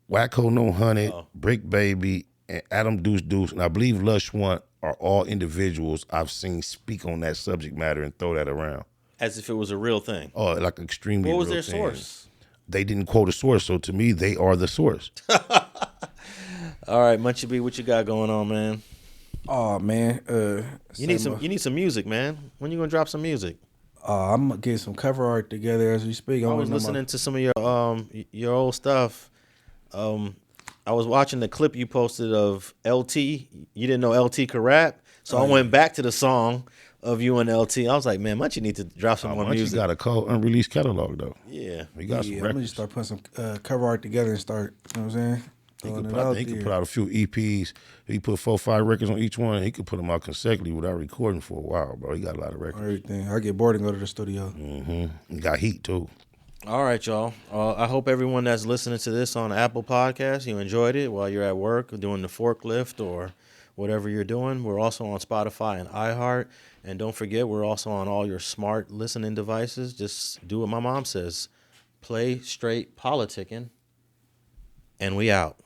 Wacko No Hunted, Brick Baby, and Adam Deuce Deuce, and I believe Lush One are all individuals I've seen speak on that subject matter and throw that around. As if it was a real thing. Oh, like extremely What was real their thing. source? They didn't quote a source, so to me, they are the source. All right, Munchie B, what you got going on, man? Oh man, You need some music, man. When you gonna drop some music? I'm getting some cover art together as we speak. I was listening to some of your old stuff. I was watching the clip you posted of LT. You didn't know LT could rap, so I went back to the song of you and LT. I was like, man, Munchie need to drop some more Munchie music. got a unreleased catalog though. Yeah. We got some I'm gonna records. just start putting some cover art together and start. You know what I'm saying? He Throwing could, it put, I out think he there. could put out a few EPs. If he put 4-5 records on each one, he could put them out consecutively without recording for a while, bro. He got a lot of records. Everything. I get bored and go to the studio. He got heat too. All right, y'all. I hope everyone that's listening to this on Apple Podcasts, you enjoyed it while you're at work or doing the forklift or whatever you're doing. We're also on Spotify and iHeart. And don't forget, we're also on all your smart listening devices. Just do what my mom says. Play Straight Politicking. And we out.